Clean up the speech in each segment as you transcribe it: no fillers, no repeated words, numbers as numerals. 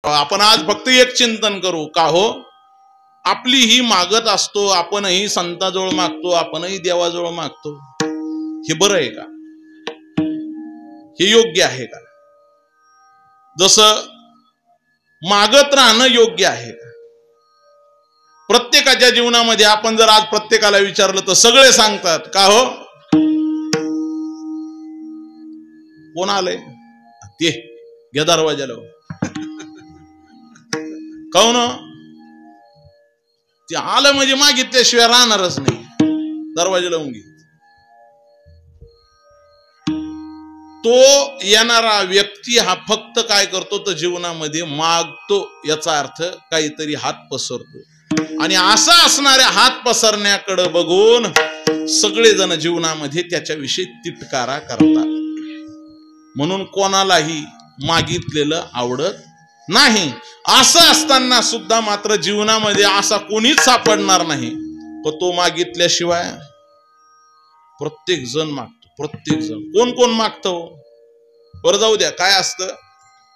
आपण आज फक्त एक चिंतन करू का हो, आपली ही मागत असतो, आपणही संताजवळ मागतो, आपणही देवाजवळ मागतो, हे बरं आहे का? हे योग्य आहे का? जसं मागत राहणं योग्य आहे का? प्रत्येकाच्या जीवनामध्ये आपण जर आज प्रत्येकाला विचारलं तर सगळे सांगतात का हो, कोण आलंय ते घ्या दरवाजाला, काहून ते आलं म्हणजे मागितल्याशिवाय राहणारच नाही, दरवाजा लावून घे. तो येणारा व्यक्ती हा फक्त काय करतो तर जीवनामध्ये मागतो, याचा अर्थ काहीतरी हात पसरतो, आणि असा असणाऱ्या हात पसरण्याकडे बघून सगळेजण जीवनामध्ये त्याच्याविषयी तिटकारा करतात. म्हणून कोणालाही मागितलेलं आवडत नाही. असं असताना सुद्धा मात्र जीवनामध्ये असा कोणीच सापडणार नाही तर तो मागितल्याशिवाय प्रत्येक जण मागतो. प्रत्येक जण कोण कोण मागतो बरं, जाऊ द्या. काय असतं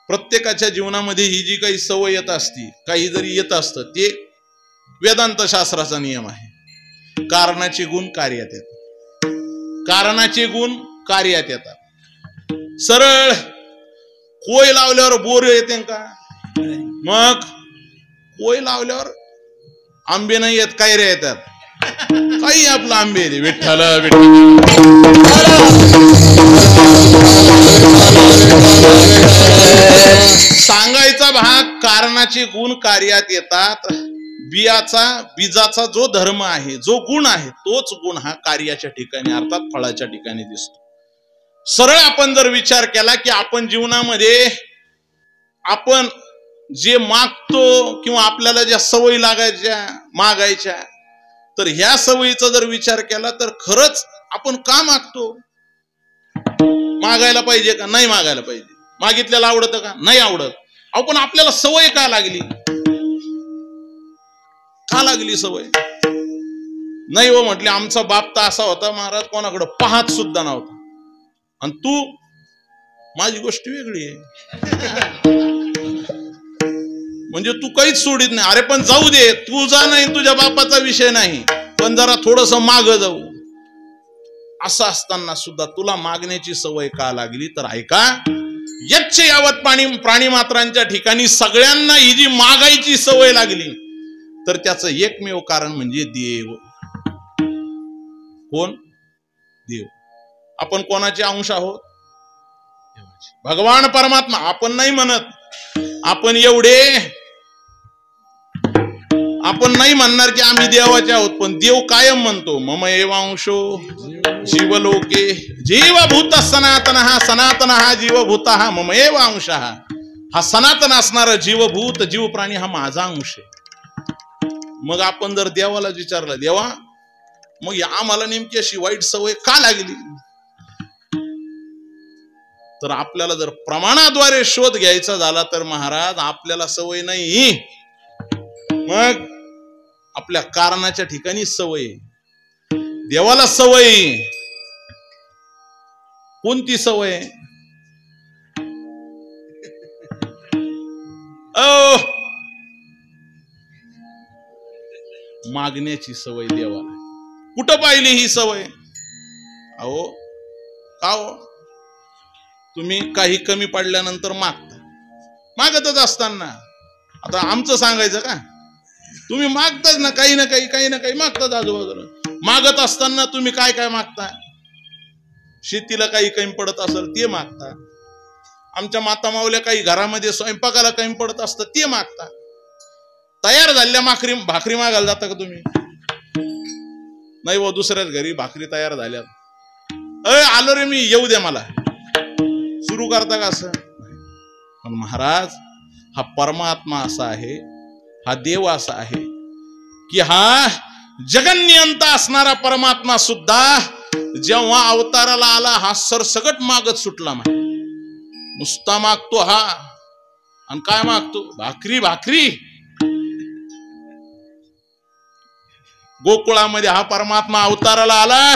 प्रत्येकाच्या जीवनामध्ये ही जी काही सवय येत असती, काही जरी येत असतं, ते वेदांत शास्त्राचा नियम आहे. कारणाचे गुण कार्यात येतात, कारणाचे गुण कार्यात येतात. सरळ कोय लावल्यावर बोर येते का? मग कोय लावल्यावर आंबे नाही येत, काय रे येतात? काही आपला आंबे रे विठ्ठल सांगायचा भाग, कारणाचे गुण कार्यात येतात. बीजाचा जो धर्म आहे, जो गुण आहे, तोच गुण हा कार्याच्या ठिकाणी अर्थात फळाच्या ठिकाणी दिसतो. सरळ आपण जर विचार केला की आपण जीवनामध्ये आपण जे मागतो किंवा आपल्याला ज्या सवयी लागायच्या मागायच्या, तर ह्या सवयीचा जर विचार केला तर खरंच आपण का मागतो? मागायला पाहिजे का? नाही मागायला पाहिजे. मागितल्याला आवडतं का? नाही आवडत. आपण आपल्याला सवय का लागली? का लागली सवय? नाही हो म्हटले, आमचा बाप तर असा होता महाराज, कोणाकडे पाहत सुद्धा नव्हता, आणि तू, माझी गोष्ट वेगळी आहे. म्हणजे तू काहीच सोडित नाही. अरे पण जाऊ दे, तुझा नाही, तुझ्या बापाचा विषय नाही, पण जरा थोडस माग जाऊ. असं असताना सुद्धा तुला मागण्याची सवय का लागली? तर ऐका, यच्छ यावत प्राणी मात्रांच्या ठिकाणी सगळ्यांना ही जी मागायची सवय लागली, तर त्याचं एकमेव कारण म्हणजे देव. कोण? देव. आपण कोणाचे अंश आहोत? भगवान परमात्मा. आपण नाही म्हणत, आपण नाही म्हणणार की आम्ही देवाचे आहोत, पण देव कायम म्हणतो मम एवांशो जीवलोके जीवभूत सनातन हा, सनातन हा जीवभूत हा मम एवांश हा सनातन असणारा जीवभूत जीव प्राणी हा माझा अंश आहे. मग आपण जर देवाला विचारलं, देवा मग आम्हाला नेमकी अशी वाईट सवय का लागली? तर आपल्याला जर प्रमाणाद्वारे शोध घ्यायचा झाला तर महाराज, आपल्याला सवय नाही, मग आपल्या कारणाच्या ठिकाणी सवय. देवाला सवय कोणती सवय? मागण्याची सवय देवाला. कुठं पाहिली ही सवय? अहो का हो, तुम्ही काही कमी पडल्यानंतर मागता, मागतच असताना. आता आमचं सांगायचं का? तुम्ही मागताच ना काही ना काही मागतात आजूबाजूला. मागत असताना तुम्ही काय काय मागता? शेतीला काही कमी पडत असेल ते मागता, आमच्या माता मावल्या काही घरामध्ये स्वयंपाकाला कमी पडत असतं ते मागता, तयार झालेल्या भाकरी मागायला जाता का तुम्ही? नाही व दुसऱ्याच घरी भाकरी तयार झाल्यात, आलो रे मी, येऊ द्या मला, सुरू करता का असं? पण महाराज, हा परमात्मा असा आहे, हा देव असा आहे की हा जगन्नियंता असणारा परमात्मा सुद्धा जेव्हा अवताराला आला, हा सरसगट मागत सुटला नाही. नुसता मागतो हा. आणि काय मागतो? भाकरी. गोकुळामध्ये हा परमात्मा अवताराला आला,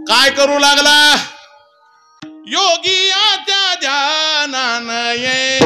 काय करू लागला? योगी आत्या ध्यानान ये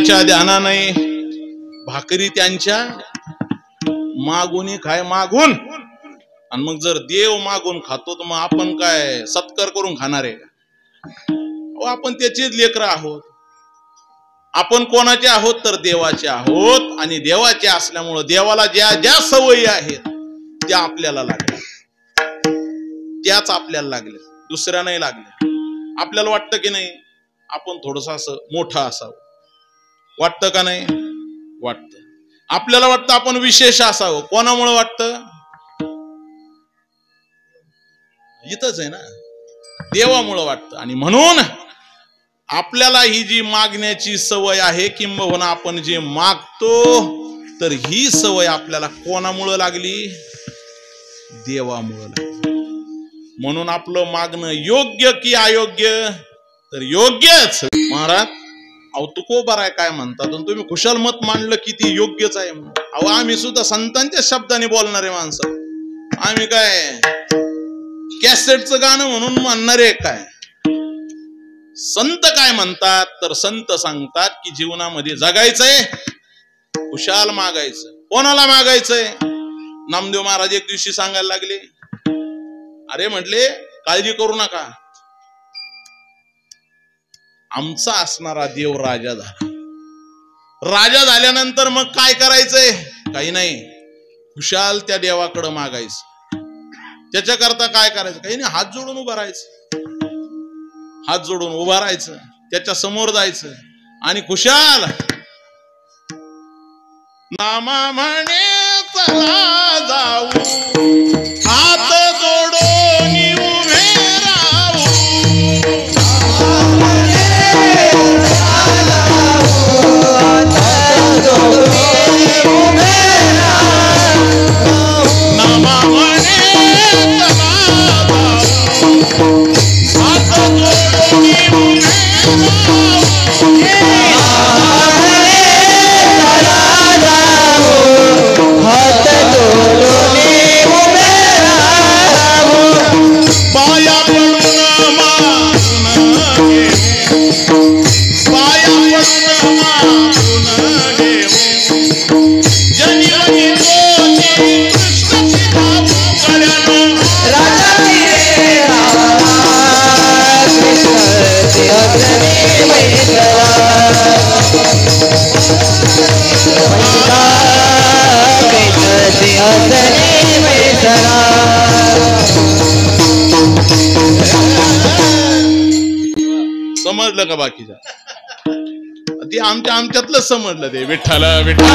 देवाच्या ध्यानाने भाकरी त्यांच्या मागून खाय मागून, आणि मग जर देव मागून खातो तर मग आपण काय सत्कार करून खाणार आहे का? आपण त्याचेच लेकर आहोत. आपण कोणाचे आहोत तर देवाचे आहोत, आणि देवाचे असल्यामुळं देवाला ज्या ज्या सवयी आहेत त्या आपल्याला लागल्या, त्याच आपल्याला लागल्या, दुसऱ्या नाही लागल्या. आपल्याला वाटतं की नाही आपण थोडस असं मोठं असावं, वाटतं का नाही? वाटतं. आपल्याला वाटतं आपण विशेष असावं. कोणामुळे वाटतं? इथंच आहे ना, देवामुळं वाटतं. आणि म्हणून आपल्याला ही जी मागण्याची सवय आहे, किंबहुना आपण जे मागतो, तर ही सवय आपल्याला कोणामुळं लागली? देवामुळं लागली. म्हणून आपलं मागणं योग्य की अयोग्य? तर योग्यच. महाराज अहो तुकोबार आहे काय म्हणतात, तुम्ही खुशाल मत मांडलं की ती योग्यच आहे. अहो आम्ही सुद्धा संतांच्या शब्दाने बोलणारे माणसं, आम्ही काय कॅसेटचं गाणं म्हणून म्हणणारे काय? संत काय म्हणतात तर संत सांगतात की जीवनामध्ये जगायचंय, खुशाल मागायचं. कोणाला मागायचंय? नामदेव महाराज एक दिवशी सांगायला लागले, अरे म्हटले काळजी करू नका, आमचा असणारा देव राजा झाला. राजा झाल्यानंतर मग काय करायचंय? काही नाही, खुशाल त्या देवाकडे मागायचं. त्याच्याकरता काय करायचं? काही नाही, हात जोडून उभं राहायचं. हात जोडून उभं राहायचं, त्याच्या समोर जायचं आणि खुशाल नामा म्हणे चला जाऊ, हात जोडून उभे राहू. नामा म्हणे समजलं का? बाकीच्या ते आमच्यातलं समजलं. ते विठ्ठल विठ्ठल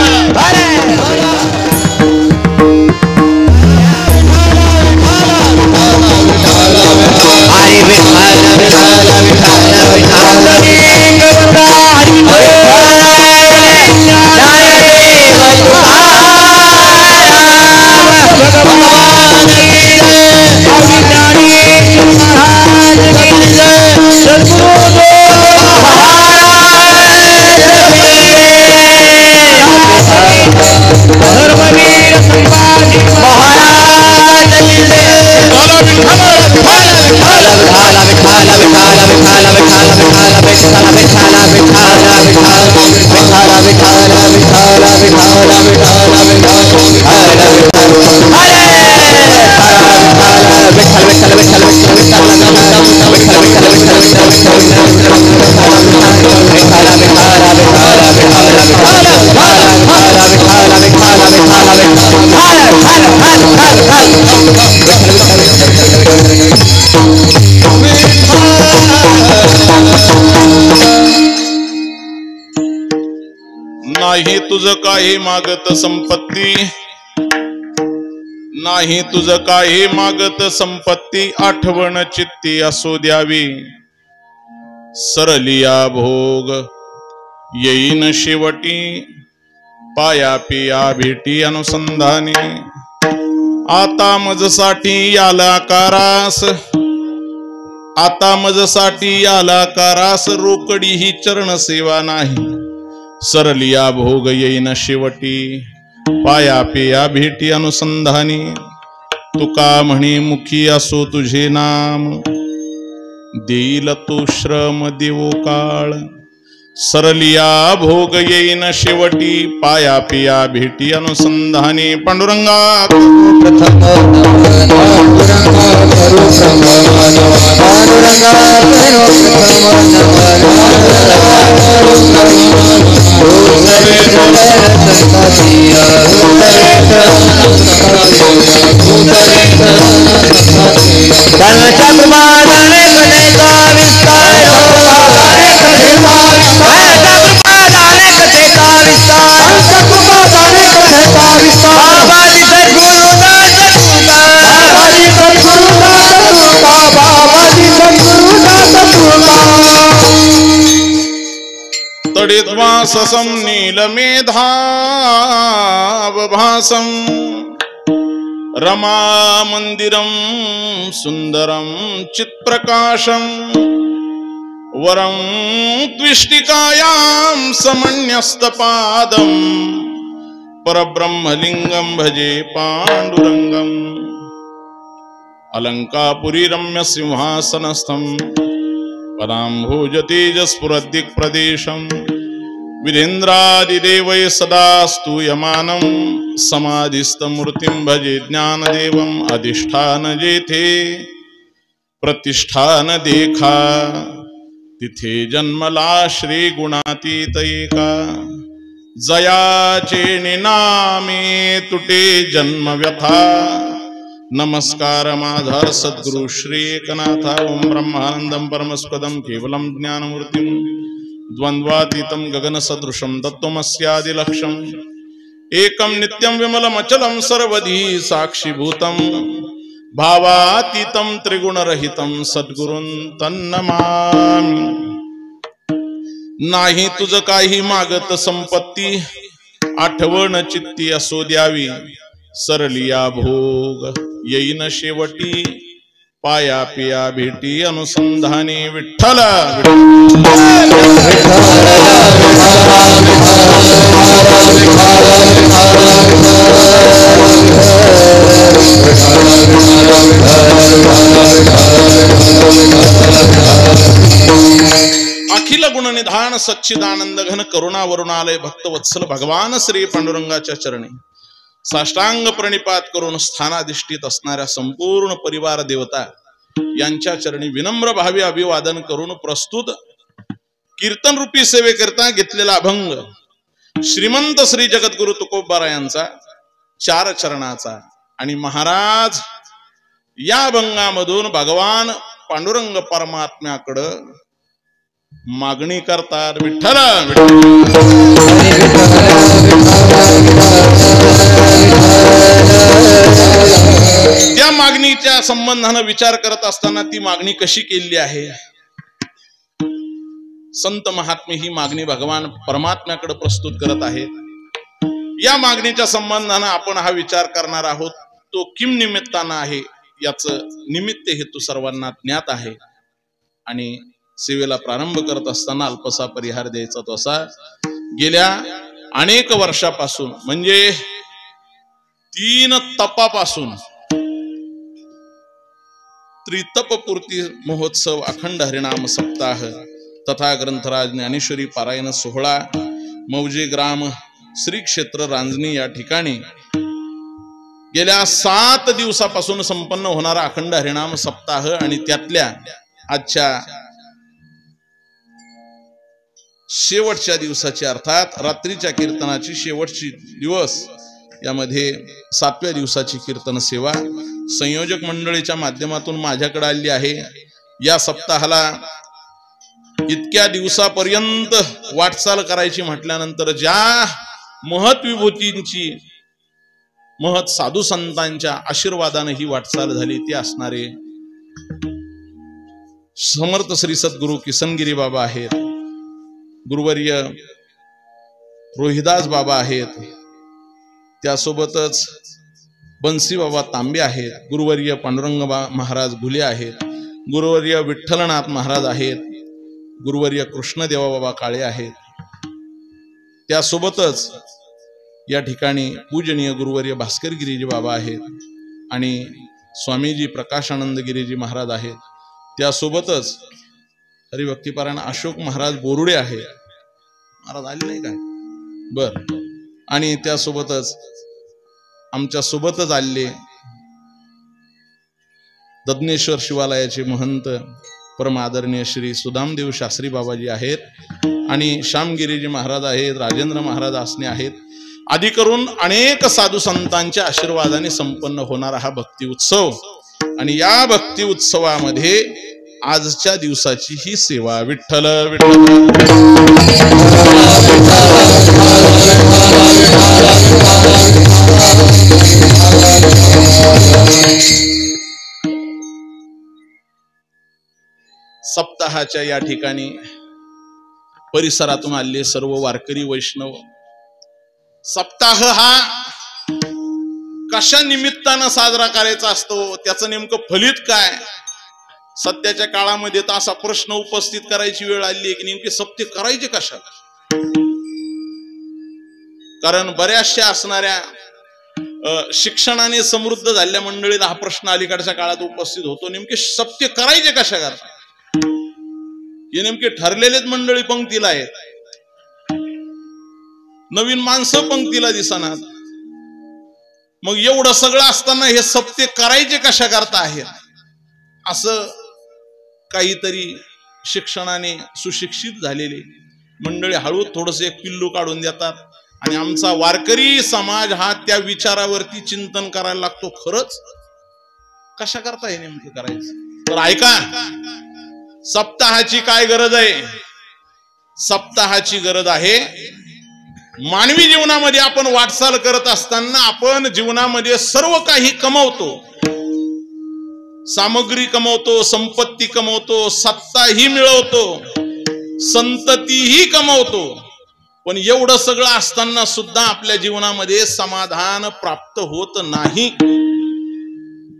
नाही तुझं काही मागत संपत्ती, नाही तुझं काही मागत संपत्ती, आठवण चित्ती असो द्यावी. सरलिया भोग येईन शेवटी, पाया पिया भेटी अनुसंधानी. आता मजसाठी याला कारास, आता मजसाठी याला कारास, रोकडी ही चरण सेवा नाही. सरलिया भोग येईन शेवटी, पाया पिया भेटी अनुसंधानी. तुका म्हणे मुखी असो तुझे नाम, देईल तो श्रम देवो काळ. सरलिया भोग येईन शेवटी पाया पिया भेटी अनुसंधानी पांडुरंगा प्रथम तडिद्वाससं नीलमेधावभासं रमा मंदिरं सुंदरं चित्प्रकाशं वरं त्विष्टिकायां समन्यस्तपादं परब्रह्मलिंगं भजे पांडुरंगम् अलंकापुरी रम्य सिंहासनस्थं पदाम्भोज तेजस्फुरद्दिक्प्रदेशं विरेन्द्रादिदेवैः सदा स्तूयमानं समाधिस्थमूर्तिं भजे ज्ञानदेवम् अधिष्ठान जेथे प्रतिष्ठान देखा तिथे जन्मला श्री गुणातीत एका जयाचे निनामे तुटे जन्म व्यथा नमस्कार माझा सद्गुरु श्री एकनाथा ओम ब्रह्मानंदं परमस्पदं केवलं ज्ञानमूर्तिं द्वंद्वातीतं गगनसदृशं तत्त्वमस्यादिलक्ष्यम् एकं नित्यं विमलमचलं सर्वधी साक्षीभूतं भावातीतं त्रिगुणरहितं सद्गुरुं तन्नमामि। नाही तुझ काही मागत संपत्ती आठवण चित्ती असो द्यावी सरलिया भोग येईन शेवटी पाया पिया भेटी अनुसंधानी विठ्ठल अखिल गुणनिधान सच्चिदानंद घन करुणा वरुणालय भक्तवत्सल भगवान श्री पांडुरंगाच्या चरणी साष्टांग प्रणिपात करून स्थानाधिष्ठित असणाऱ्या संपूर्ण परिवार देवता यांच्या चरणी विनम्र भावी अभिवादन करून प्रस्तुत कीर्तन रूपी सेवेकरता घेतलेला अभंग श्रीमंत श्री जगद्गुरु तुकोबारा यांचा 4 चरणाचा आणि महाराज या अभंगामधून भगवान पांडुरंग परमात्म्याकडे मागणी करतात विठ्ठल त्या मागणीच्या संबंधाने विचार करत असताना ती मागणी कशी केली आहे संत महात्मे ही मागणी भगवान परमात्म्याकडे प्रस्तुत करत आहेत। या मागणीच्या संबंधाने आपण हा विचार करणार आहोत तो किम निमित्तानं आहे याचं निमित्त हेतू सर्वांना ज्ञात आहे आणि सेवेला प्रारंभ करत असताना अल्पसा परिहार द्यायचा तो असा गेल्या अनेक वर्षापासून म्हणजे 3 तपापासून त्रितपपूर्ती महोत्सव अखंड हरिनाम सप्ताह तथा ग्रंथराज ज्ञानेश्वरी पारायण सोहळा मौजे ग्राम श्री क्षेत्र रांजणी या ठिकाणी गेल्या 7 दिवसापासून संपन्न होणारा अखंड हरिनाम सप्ताह आणि त्यातल्या आजच्या शेवटच्या दिवसाची अर्थात रात्रीच्या कीर्तनाची शेवटची दिवस यामध्ये 7व्या दिवसाची कीर्तन सेवा संयोजक मंडळीच्या माध्यमातून माझ्याकडे आली आहे। या सप्ताहाला इतक्या दिवसापर्यंत वाटचाल करायची म्हटल्यानंतर ज्या महत् विभूतींची महत् साधू संतांच्या आशीर्वादाने ही वाटचाल झाली ती असणारे समर्थ श्री सद्गुरु किसनगिरी बाबा आहेत, गुरुवर्य रोहिदास बाबा आहेत, त्यासोबतच बंसी बाबा तांबे आहेत, गुरुवर्य पांडुरंग महाराज भुले आहेत, गुरुवर्य विठ्ठलनाथ महाराज आहेत, गुरुवर्य कृष्णदेवा बाबा काळे आहेत, त्यासोबतच या ठिकाणी पूजनीय गुरुवर्य भास्कर गिरीजी बाबा आहेत आणि स्वामीजी प्रकाशानंद गिरीजी महाराज आहेत, त्यासोबतच हरिभक्तीपारायण अशोक महाराज बोरुडे आहेत, महाराज आले नाही काय? बर. आणि त्यासोबतच आमच्या सोबतच आले ददनेश्वर शिवालयाचे महंत परम आदरणीय श्री सुदामदेव शास्त्री बाबाजी आहेत आणि श्यामगिरीजी महाराज आहेत, राजेंद्र महाराज आसने आहेत. आदी करून अनेक साधू संतांच्या आशीर्वादाने संपन्न होणारा हा भक्ती उत्सव. आणि या भक्ती उत्सवामध्ये आजच्या दिवसाची ही सेवा. विठ्ठल विठ्ठल. सप्ताहाच्या या ठिकाणी परिसरातून आले सर्व वारकरी वैष्णव. सप्ताह हा कशा निमित्तानं साजरा करायचा असतो, त्याचं नेमकं फलित काय? सध्याच्या काळामध्ये तर असा प्रश्न उपस्थित करायची वेळ आली आहे की नेमके सप्ते करायचे कशाला? कारण बऱ्याचशा असणाऱ्या शिक्षणाने समृद्ध झालेल्या मंडळीला हा प्रश्न अलीकडच्या काळात उपस्थित होतो, नेमके सप्ते करायचे कशा करता? हे नेमके ठरलेलेच मंडळी पंक्तीला आहेत, नवीन माणसं पंक्तीला दिसणार. मग एवढं सगळं असताना हे सप्ते करायचे कशा करता आहेत? असं काहीतरी शिक्षणाने सुशिक्षित झालेले मंडळी हळू थोडस एक पिल्लू काढून देतात आणि आमचा वारकरी समाज हा त्या विचारावरती चिंतन करायला लागतो. खरंच कशा करता हे नेमकं करायचं? तर ऐका, सप्ताहाची काय गरज आहे? सप्ताहाची गरज आहे मानवी जीवनामध्ये आपण वाटचाल करत असताना आपण जीवनामध्ये सर्व काही कमवतो, सामग्री कमवतो, संपत्ती कमवतो, सत्ताही मिळवतो, संततीही कमवतो. पण एवढं सगळं असताना सुद्धा आपल्या जीवनामध्ये समाधान प्राप्त होत नाही.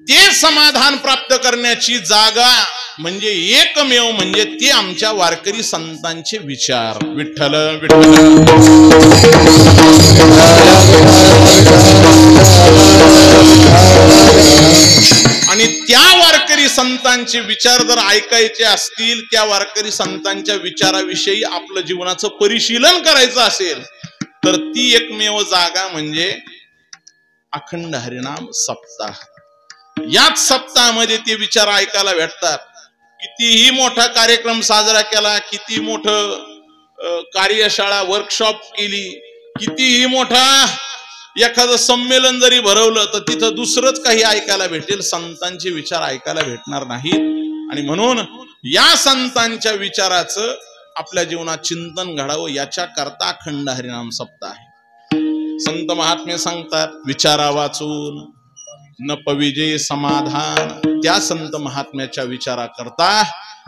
ते समाधान प्राप्त करण्याची जागा म्हणजे एकमेव म्हणजे ते आमच्या वारकरी संतांचे विचार. विठ्ठल विठ्ठल. आणि त्या वारकरी संतांचे विचार जर ऐकायचे असतील, त्या वारकरी संतांच्या विचाराविषयी आपलं जीवनाचं परिशीलन करायचं असेल तर ती एकमेव जागा म्हणजे अखंड हरिनाम सप्ताह. याच सप्ताहामध्ये ते विचार ऐकायला भेटतात. कितीही मोठा कार्यक्रम साजरा केला, किती मोठं कार्यशाळा वर्कशॉप केली, कितीही मोठा एखादं संमेलन जरी भरवलं तर तिथं दुसरंच काही ऐकायला भेटेल, संतांचे विचार ऐकायला भेटणार नाहीत. आणि म्हणून या संतांच्या विचाराचं आपल्या जीवनात चिंतन घडावं याच्या करता अखंड हरिनाम सप्ताह आहे. संत महात्मे सांगतात, विचारा वाचून न पविजे समाधान. त्या संत महात्म्याच्या विचारा करता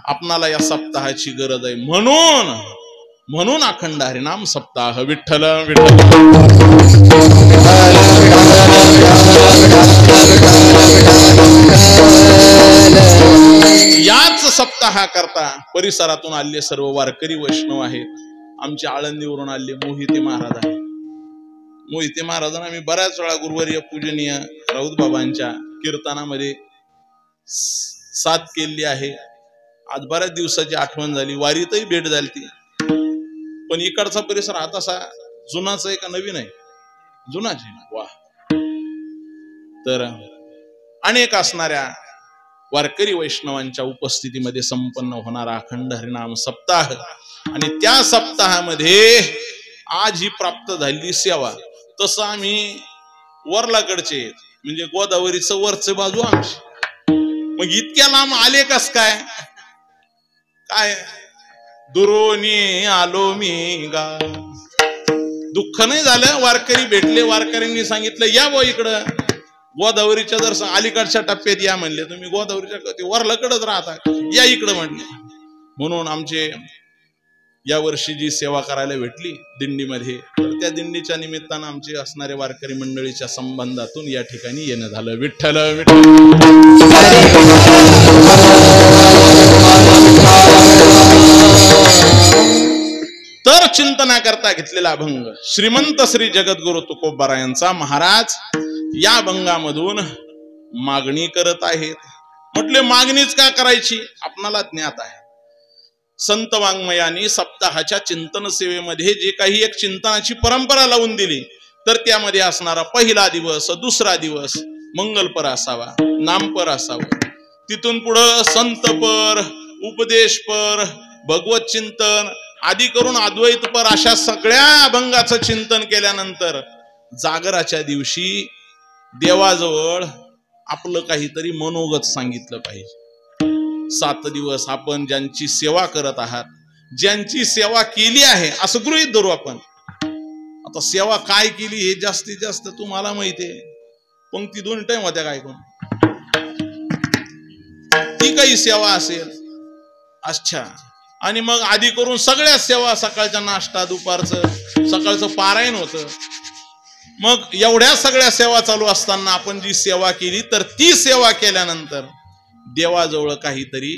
आपणाला या सप्ताहाची गरज आहे. म्हणून अखंड हरिनाम सप्ताह. विठ्ठल विठ्ठल. याच सप्ताहा करता परिसरातून आले सर्व वारकरी वैष्णव आहेत. आमच्या आळंदीवरून आले मोहिते महाराज आहेत. मोहिते महाराजांना आम्ही बऱ्याच वेळा गुरुवर्य पूजनीय राऊत बाबांच्या कीर्तनामध्ये साथ केली आहे. आज बऱ्याच दिवसाची आठवण झाली, वारीतही भेट झाली ती. पण इकडचा परिसर आता असा जुनाच आहे का नवीन आहे? जुनाच आहे. वा. तर अनेक असणाऱ्या वारकरी वैष्णवांच्या उपस्थितीमध्ये संपन्न होणारा अखंड हरिनाम सप्ताह. आणि त्या सप्ताहामध्ये आज ही प्राप्त झालेली सेवा. तसं आम्ही वरलाकडचे म्हणजे गोदावरीचं वरचं बाजू आमची. मग इतक्या लांब आले कस काय? काय दुरोनी आलो मी गा. दुःख नाही झालं, वारकरी भेटले, वारकऱ्यांनी सांगितलं या बो इकडं गोदावरीच्या जर अलीकडच्या टप्प्यात या म्हणले. तुम्ही गोदावरीच्या वरलाकडच राहता, या इकडं म्हणले. म्हणून आमचे या वर्षी जी सेवा करायला भेटली दिंडीमध्ये, तर त्या दिंडीच्या निमित्तानं आमचे असणारे वारकरी मंडळीच्या संबंधातून या ठिकाणी येणं झालं. विठ्ठल विठ्ठल. तर चिंतना करता घेतलेला अभंग श्रीमंत श्री जगद्गुरु तुकोबारा यांचा महाराज या अभंगामधून मागणी करत आहेत. म्हटले मागणीच का करायची? आपणाला ज्ञात आहे संत वाङ्मयानी सप्ताहाच्या चिंतन सेवेमध्ये जे काही एक चिंतनाची परंपरा लावून दिली, तर त्यामध्ये असणारा पहिला दिवस, दुसरा दिवस मंगलपर असावा, नामपर असावा. तिथून पुढं संतपर, उपदेशपर, भगवत चिंतन आदी करून अद्वैतपर अशा सगळ्या अभंगाचं चिंतन केल्यानंतर जागराच्या दिवशी देवाजवळ आपलं काहीतरी मनोगत सांगितलं पाहिजे. 7 दिवस आपण ज्यांची सेवा करत आहात, ज्यांची सेवा केली आहे असं गृहीत धरू आपण. आता सेवा काय केली हे जास्तीत जास्त तुम्हाला माहिती आहे. पंक्ती 2 टाइम होत्या काय कोण, ती काही सेवा असेल. अच्छा, आणि मग आधी करून सगळ्या सेवा, सकाळचा नाश्ता, दुपारचं, सकाळचं पारायण होतं. मग एवढ्या सगळ्या सेवा चालू असताना आपण जी सेवा केली, तर ती सेवा केल्यानंतर देवाजवळ काहीतरी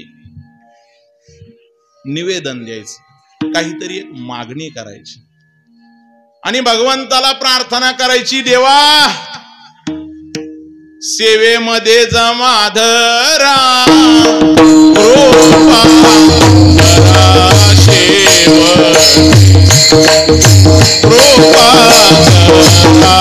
निवेदन द्यायचं, काहीतरी एक मागणी करायची आणि भगवंताला प्रार्थना करायची, देवा सेवेमध्ये जमाधरा कृपा करा शेवटी, कृपा करा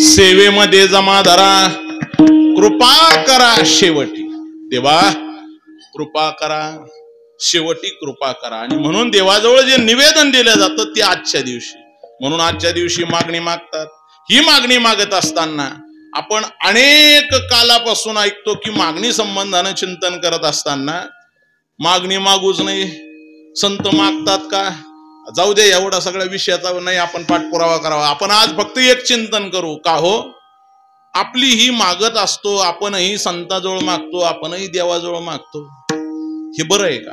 सेवेमध्ये जमाधरा कृपा करा शेवटी. देवा कृपा करा शेवटी, कृपा करा. आणि म्हणून देवाजवळ जे निवेदन दिलं जातं ते आजच्या दिवशी, म्हणून आजच्या दिवशी मागणी मागतात. ही मागणी मागत असताना आपण अनेक कालापासून ऐकतो की मागणी संबंधानं चिंतन करत असताना मागणी मागूच नाही, संत मागतात का, जाऊ दे, एवढा सगळ्या विषयाचा नाही आपण पाठपुरावा करावा. आपण आज फक्त एक चिंतन करू, का हो आपली ही मागत असतो, आपणही संताजवळ मागतो, आपणही देवाजवळ मागतो, हे बरं आहे का,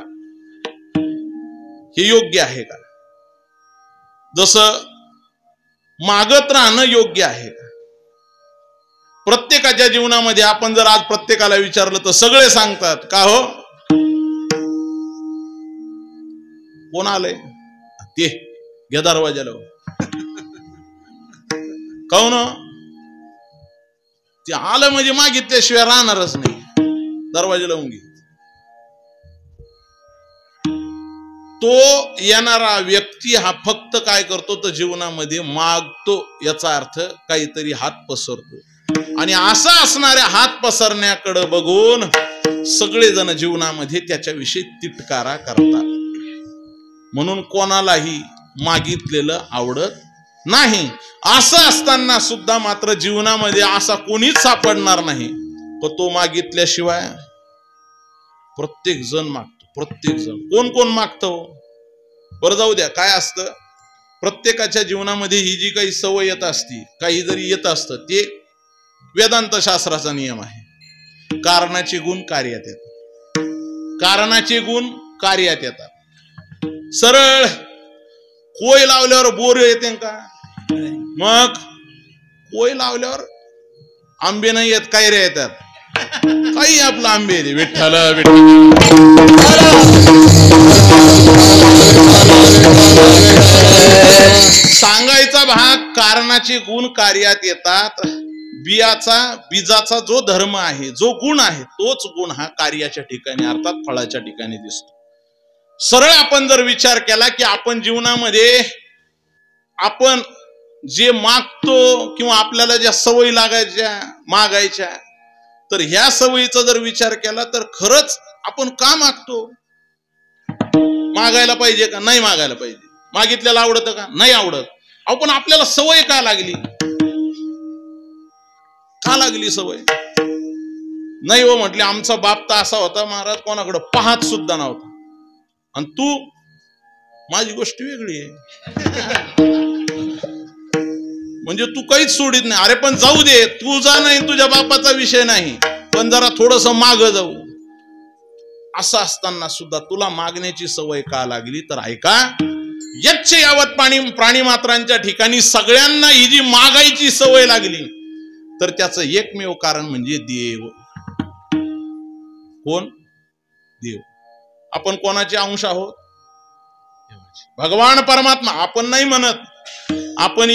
हे योग्य आहे का? जसं मागत राहणं योग्य आहे का? प्रत्येकाच्या जीवनामध्ये आपण जर आज प्रत्येकाला विचारलं तर सगळे सांगतात, का हो कोण आलंय ते घ्या दरवाजाला, काहून ते आलं म्हणजे मागितल्याशिवाय राहणारच नाही, दरवाजा लावून घे. तो येणारा व्यक्ती हा फक्त काय करतो तर जीवनामध्ये मागतो, याचा अर्थ काहीतरी हात पसरतो. आणि असा असणाऱ्या हात पसरण्याकडे बघून सगळेजण जीवनामध्ये त्याच्याविषयी तिटकारा करतात. म्हणून कोणालाही मागितलेलं आवडत नाही. असं असताना सुद्धा मात्र जीवनामध्ये असा कोणीच सापडणार नाही तर तो मागितल्याशिवाय प्रत्येक जण मागतो. प्रत्येक जण, कोण कोण मागतो बरं जाऊ द्या. काय असतं प्रत्येकाच्या जीवनामध्ये ही जी काही सवय येत असती, काही जरी येत असतं, ते वेदांत शास्त्राचा नियम आहे. कारणाचे गुण कार्यात येतात, कारणाचे गुण कार्यात येतात. सरळ कोय लावल्यावर बोर येते का? मग कोय लावल्यावर आंबे नाही येत, काय रे येतात, काही आपलं आंबे येते. विठ्ठल सांगायचा भाग, कारणाचे गुण कार्यात येतात. बीजाचा जो धर्म आहे, जो गुण आहे, तोच गुण हा कार्याच्या ठिकाणी अर्थात फळाच्या ठिकाणी दिसतो. सरळ आपण जर विचार केला की आपण जीवनामध्ये आपण जे मागतो किंवा आपल्याला ज्या सवयी लागायच्या मागायच्या, तर ह्या सवयीचा जर विचार केला तर खरंच आपण का मागतो? मागायला पाहिजे का? नाही मागायला पाहिजे. मागितल्याला आवडतं का? नाही आवडत. अहो पण आपल्याला सवय का लागली? का लागली सवय? नाही हो म्हटले, आमचा बाप तर असा होता महाराज, कोणाकडे पाहत सुद्धा नव्हता. आणि तू, माझी गोष्ट वेगळी आहे. म्हणजे तू काहीच सोडित नाही. अरे पण जाऊ दे, तुझा नाही, तुझ्या बापाचा विषय नाही, पण जरा थोडस माग जाऊ. असं असताना सुद्धा तुला मागण्याची सवय का लागली? तर ऐका, यच्छ यावत प्राणी मात्रांच्या ठिकाणी सगळ्यांना ही जी मागायची सवय लागली, तर त्याचं एकमेव कारण म्हणजे देव. कोण? देव. आपण कोणाचे अंश आहोत? भगवान परमात्मा. आपण नाही म्हणत, आपण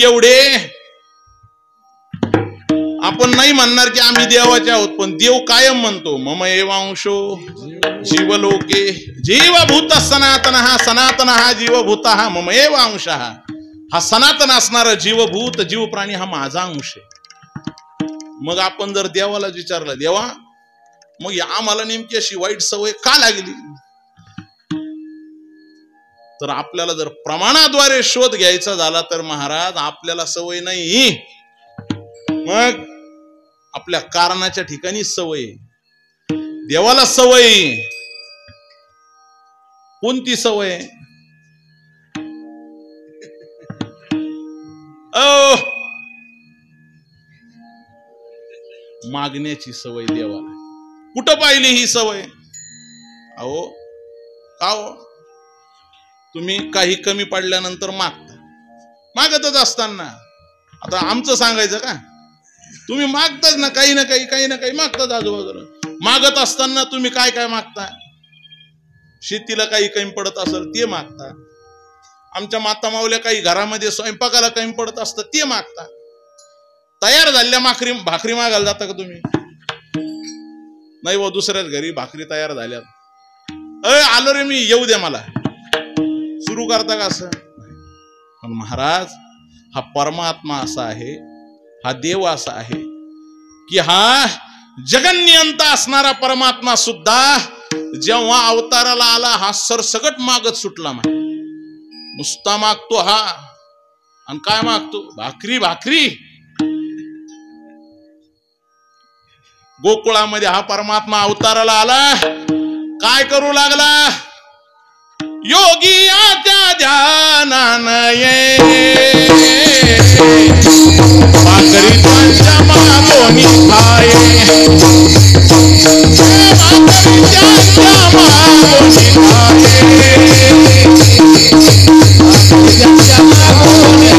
नाही म्हणणार की आम्ही देवाचे आहोत, पण देव कायम म्हणतो मम एवांशो जीवलोके जीवभूत सनातन हा. सनातन हा जीवभूत हा मम एवांश हा सनातन असणारा जीवभूत जीव प्राणी हा माझा अंश आहे. मग आपण जर देवाला विचारलं, देवा मग आम्हाला नेमकी अशी वाईट सवय का लागली? तर आपल्याला जर प्रमाणाद्वारे शोध घ्यायचा झाला तर महाराज आपल्याला सवय नाही, मग आपल्या कारणाच्या ठिकाणी सवय. देवाला सवय. कोणती सवय? मागण्याची सवय देवाला. कुठं पाहिली ही सवय? अहो का हो, तुम्ही काही कमी पडल्यानंतर मागता. मागतच असताना आता आमचं सांगायचं का? तुम्ही मागताच ना काही ना काही मागतात आजूबाजूला. मागत असताना तुम्ही काय काय मागता? शेतीला काही कमी पडत असेल ते मागता. आमच्या माता मावल्या काही घरामध्ये स्वयंपाकाला कमी पडत असतं ते मागता. तयार झालेल्या भाकरी मागायला जाता का तुम्ही? नाही व दुसऱ्याच घरी भाकरी तयार झाल्या, आलो रे मी, येऊ द्या मला, सुरू करता का असं? पण महाराज हा परमात्मा असा आहे, हा देव असा आहे की हा जगन्नियंता असणारा परमात्मा सुद्धा जेव्हा अवताराला आला हा सरसगट मागत सुटला. नुसता मागतो हा. आणि काय मागतो? भाकरी. गोकुळामध्ये हा परमात्मा अवताराला आला, काय करू लागला? योगी आत्या ध्यानानये भाकरी त्यांच्या मागोनी खाये, भाकरी त्यांच्या मागोनी खाये, त्यांच्या मागोनी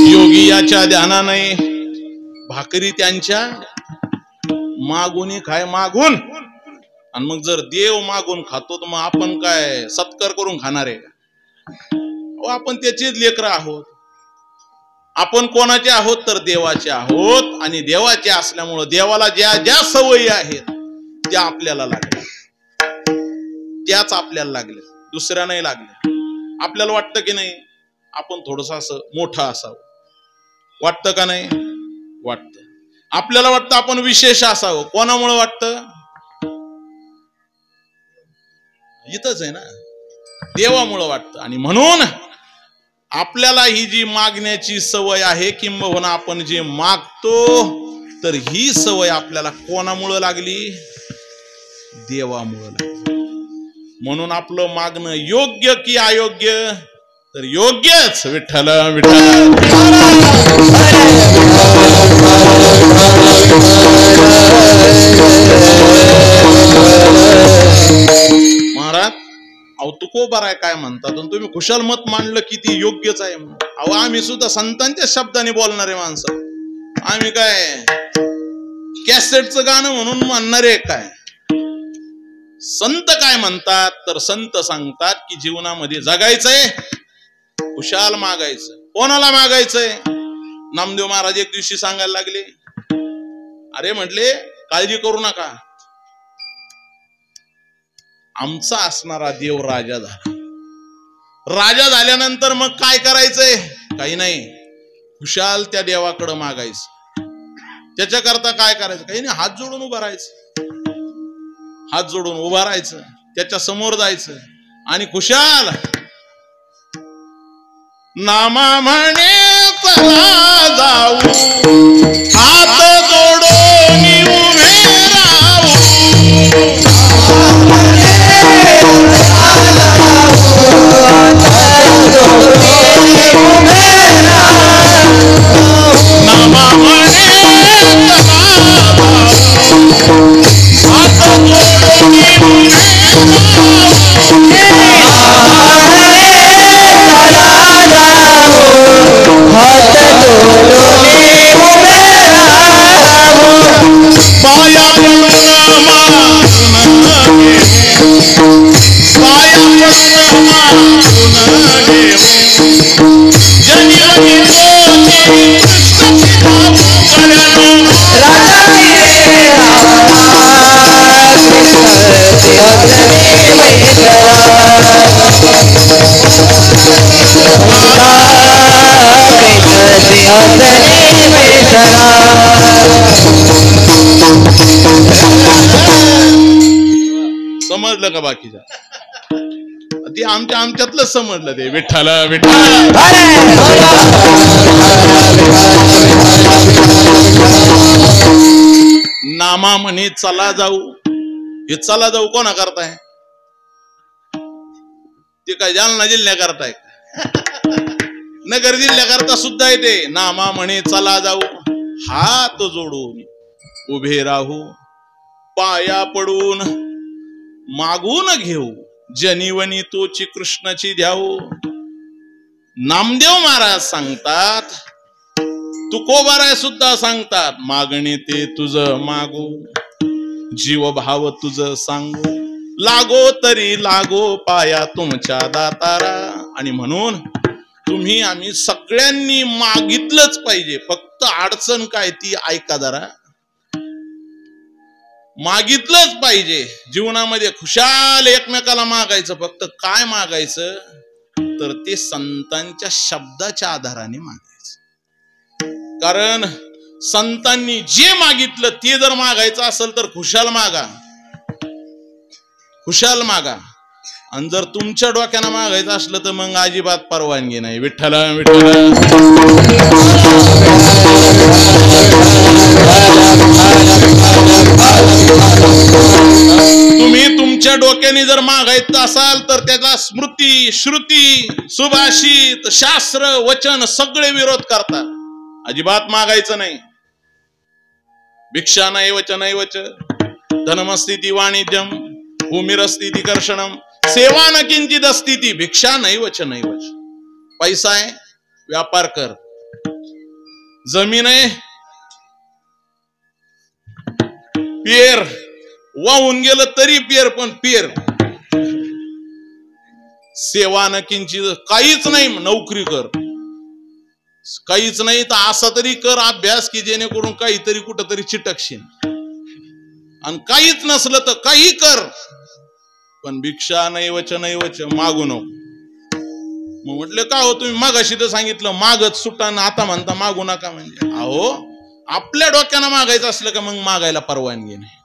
योगी याच्या ध्यानाने भाकरी त्यांच्या मागून खाय. मागून. आणि मग जर देव मागून खातो तर मग आपण काय सत्कार करून खाणार आहे का? आपण त्याचेच लेकर आहोत. आपण कोणाचे आहोत? तर देवाचे आहोत. आणि देवाचे असल्यामुळं देवाला ज्या ज्या सवयी आहेत त्या आपल्याला लागल्या, त्याच आपल्याला लागल्या, दुसऱ्या नाही लागल्या. आपल्याला वाटतं की नाही आपण थोडस असं मोठं असावं? वाटतं का नाही? वाटतं. आपल्याला वाटतं आपण विशेष असावं. कोणामुळे वाटतं? इथंच आहे ना, देवामुळं वाटतं. आणि म्हणून आपल्याला ही जी मागण्याची सवय आहे, किंबहुना आपण जे मागतो, तर ही सवय आपल्याला कोणामुळं लागली? देवामुळं लागली. म्हणून आपलं मागणं योग्य की अयोग्य? तर योग्यच. विठ्ठल विठ्ठल. महाराज अहो तुकोबार आहे काय म्हणतात, तुम्ही खुशाल मत मांडलं की ती योग्यच आहे. अहो आम्ही सुद्धा संतांच्या शब्दाने बोलणारे माणसं. आम्ही काय कॅसेटचं गाणं म्हणून म्हणणारे काय? संत काय म्हणतात तर संत सांगतात की जीवनामध्ये जगायचंय, खुशाल मागायचं. कोणाला मागायचंय? नामदेव महाराज एक दिवशी सांगायला लागले, अरे म्हटले काळजी करू नका, आमचा असणारा देव राजा झाला. राजा झाल्यानंतर मग काय करायचंय? काही नाही, खुशाल त्या देवाकडे मागायचं. त्याच्याकरता काय करायचं? काही नाही, हात जोडून उभं राहायचं. हात जोडून उभा राहायचं, त्याच्या समोर जायचं आणि खुशाल नामा म्हणे चला जाऊ, हात जोडून उभे राहू. नामा म्हणे समजलं का? बाकीचा ते आमच्यातलंच समजलं. ते विठ्ठल विठ्ठल नामा म्हणे चला जाऊ. हे चला जाऊ कोणा करताय? ते काय जालना जिल्ह्या करताय? नगर जिल्ह्याकरता सुद्धा येते. नामा म्हणे चला जाऊ, हात जोडून उभे राहू, पाया पडून मागून घेऊ, जनिवनी तोची कृष्णाची द्याऊ. नामदेव महाराज सांगतात, तुकोबाराय सुद्धा सांगतात, मागणे ते तुझं मागू, जीव भाव तुझं सांगू, लागो तरी लागो पाया तुमच्या दातारा. आणि म्हणून तुम्ही आम्ही सगळ्यांनी मागितलंच पाहिजे. फक्त अडचण काय ती ऐका जरा, मागितलंच पाहिजे. जीवनामध्ये खुशाल एकमेकाला मागायचं. फक्त काय मागायचं तर ते संतांच्या शब्दाच्या आधाराने मागायचं. कारण संतांनी जे मागितलं ते जर मागायचं असेल तर खुशाल मागा, खुशाल मागा. आणि जर तुमच्या डोक्यानं मागायचं असलं तर मग अजिबात परवानगी नाही. विठ्ठल विठ्ठल तुम्ही तुमच्या डोक्याने जर मागायचं असाल तर त्याला स्मृती, श्रुती, सुभाषित, शास्त्र, वचन सगळे विरोध करतात. अजिबात मागायचं नाही. भिक्षा नाही वच नाही वच, धनमस्थिती वाणिज्यम, भूमिरस्थिती कर्षणम, सेवा न किंचित अस्थिती, भिक्षा नाही वच नाही वच. पैसा आहे व्यापार कर, जमीन आहे पेर, वाहून गेलं तरी पेर, पण पेर. सेवा न किंचित, काहीच नाही नोकरी कर, काहीच नाही तर असा तरी कर अभ्यास की जेणेकरून काहीतरी कुठंतरी चिटकशील. आणि काहीच नसलं तर काही कर, पण भिक्षा नाही वच नाही वच, मागू नको. मग म्हटलं का हो तुम्ही मागाशी तर सांगितलं मागत सुटा, आता म्हणता मागू नका. म्हणजे अहो आपल्या डोक्यानं मागायचं असलं का मग मागायला परवानगी नाही.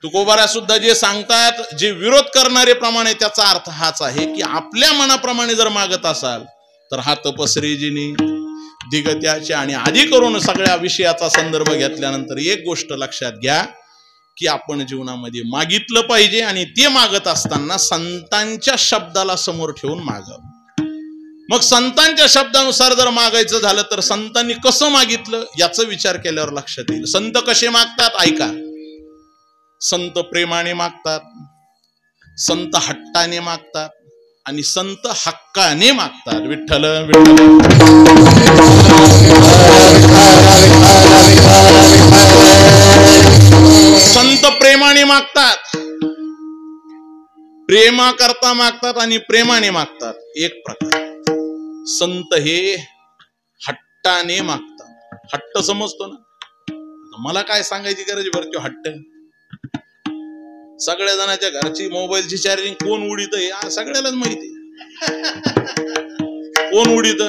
तुकोबारा सुद्धा जे सांगतात, जे विरोध करणारे प्रमाणे, त्याचा अर्थ हाच आहे की आपल्या मनाप्रमाणे जर मागत असाल तर हात पसरीजिनी दिगत्याचे. आणि आधी करून सगळ्या विषयाचा संदर्भ घेतल्यानंतर एक गोष्ट लक्षात घ्या की आपण जीवनामध्ये मागितलं पाहिजे. आणि ते मागत असताना संतांच्या शब्दाला समोर ठेवून मागावं. मग संतांच्या शब्दानुसार जर मागायचं झालं तर संतांनी कसं मागितलं याचा विचार केल्यावर लक्षात येईल. संत कसे मागतात ऐका. संत प्रेमाने मागतात, संत हट्टाने मागतात आणि संत हक्काने मागतात. विठ्ठल विठ्ठल संत प्रेमाने मागतात. प्रेमा करता मागतात आणि प्रेमाने मागतात एक प्रकार. संत हे हट्टाने मागतात. हट्ट समजतो ना? मला काय सांगायची गरज बरं तो हट्ट. सगळ्या जणांच्या घरची मोबाईलची चार्जिंग कोण उडीत हे सगळ्यालाच माहिती. कोण उडीत?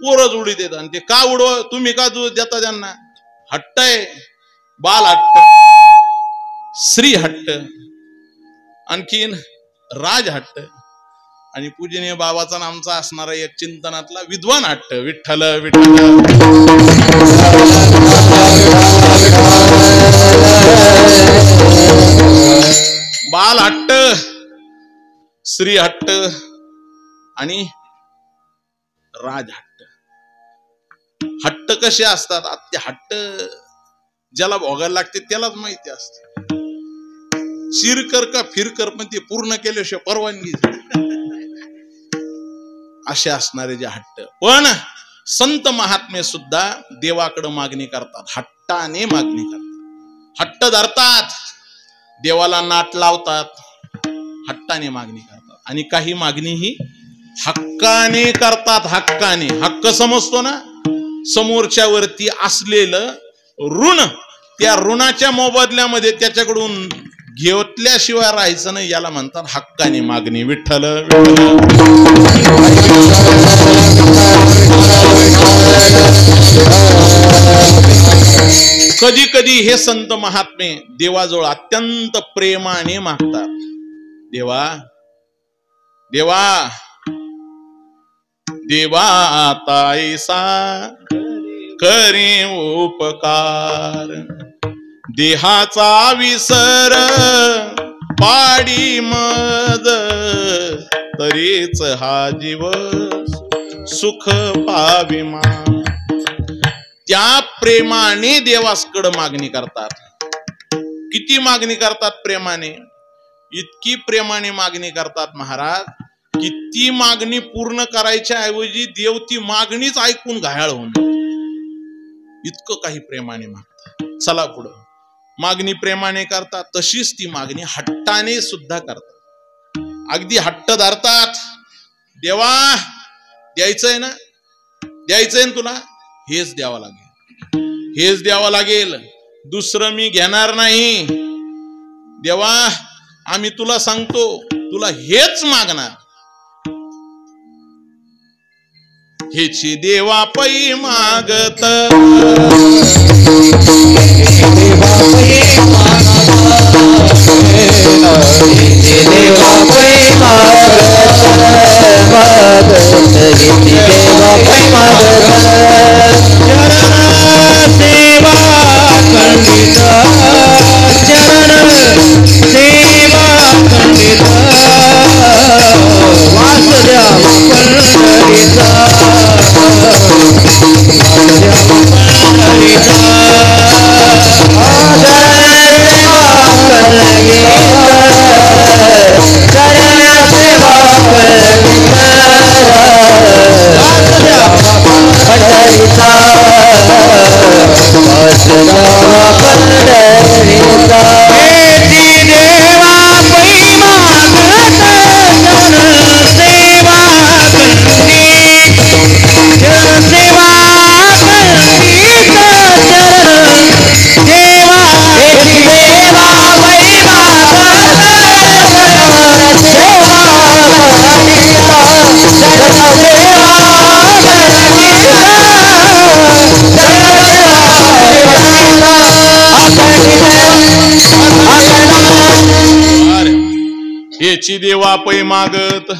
पोरच उडीत येत. आणि ते का उडव तुम्ही का देता त्यांना? हट्ट आहे. बाल हट्ट, श्री हट्ट, आणखीन राज हट्ट आणि पूजनीय बाबाचा नामचा असणारा एक चिंतनातला विद्वान हट्ट. विठ्ठल विठ्ठल. बाल हट्ट, श्री हट्ट आणि राज हट्ट. हट्ट कसे असतात? ते हट्ट ज्याला भोगायला लागते त्यालाच माहिती असते. चिरकर का फिरकर पण ते पूर्ण केल्याशिवाय परवानगी. असे असणारे जे हट्ट. पण संत महात्मे सुद्धा देवाकडे मागणी करतात. हट्टाने मागणी करतात. हट्ट धरतात, देवाला नाट लावतात, हट्टाने मागणी करतात. आणि काही मागणी ही हक्काने करतात. हक्काने. हक्क समजतो ना? समोरच्या वरती असलेलं ऋण, त्या ऋणाच्या मोबदल्यामध्ये त्याच्याकडून घेतल्याशिवाय राहायचं नाही. याला म्हणतात हक्काने मागणी. विठ्ठल विठ्ठल. कधी कधी हे संत महात्मे देवाजवळ अत्यंत प्रेमाने मागतात. देवा देवा देवा ताईसा करी उपकार, देहाचा विसर पाडी मद, तरीच हा जीव सुख पाविमा. त्या प्रेमाने देवासकडे मागणी करतात. किती मागणी करतात प्रेमाने? इतकी प्रेमाने मागणी करतात महाराज की ती मागणी पूर्ण करायच्या ऐवजी देव ती मागणीच ऐकून घायाळ होऊन इतकं काही प्रेमाने मागतात. चला पुढं. मागणी प्रेमाने करतात, तशीच ती मागणी हट्टाने सुद्धा करतात. अगदी हट्ट धरतात. देवा द्यायचंय ना? द्यायचंय ना तुला? हेच द्यावं लागेल. हेच द्यावं लागेल. दुसरं मी घेणार नाही. देवा आम्ही तुला सांगतो, तुला हेच मागणार. हेची देवा पै मागत, हेची देवा पै मागत.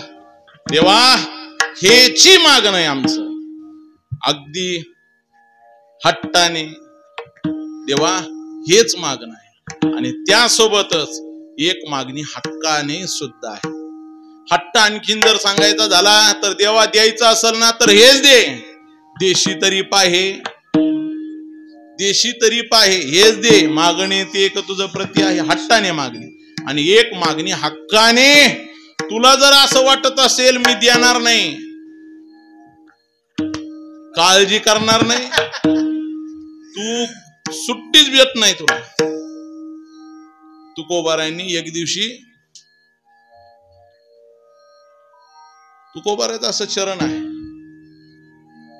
देवा हेची मागणं आहे आमचं. अगदी हट्टाने देवा हेच मागणं आहे. आणि त्यासोबतच एक मागणी हक्काने सुद्धा आहे. हट्ट आणखीन जर सांगायचा झाला तर देवा द्यायचा असेल ना तर हेच दे. देशी तरी पाहे, देशी तरी पाहे, हेच दे. मागणी ते एक तुझं प्रति आहे. हट्टाने मागणी. आणि एक मागणी हक्काने. तुला जर असं वाटत असेल मी देणार नाही, काळजी करणार नाही, तू सुट्टीच देत नाही तुला. तुकोबारायांनी एक दिवशी तुकोबाराचं असं चरण आहे,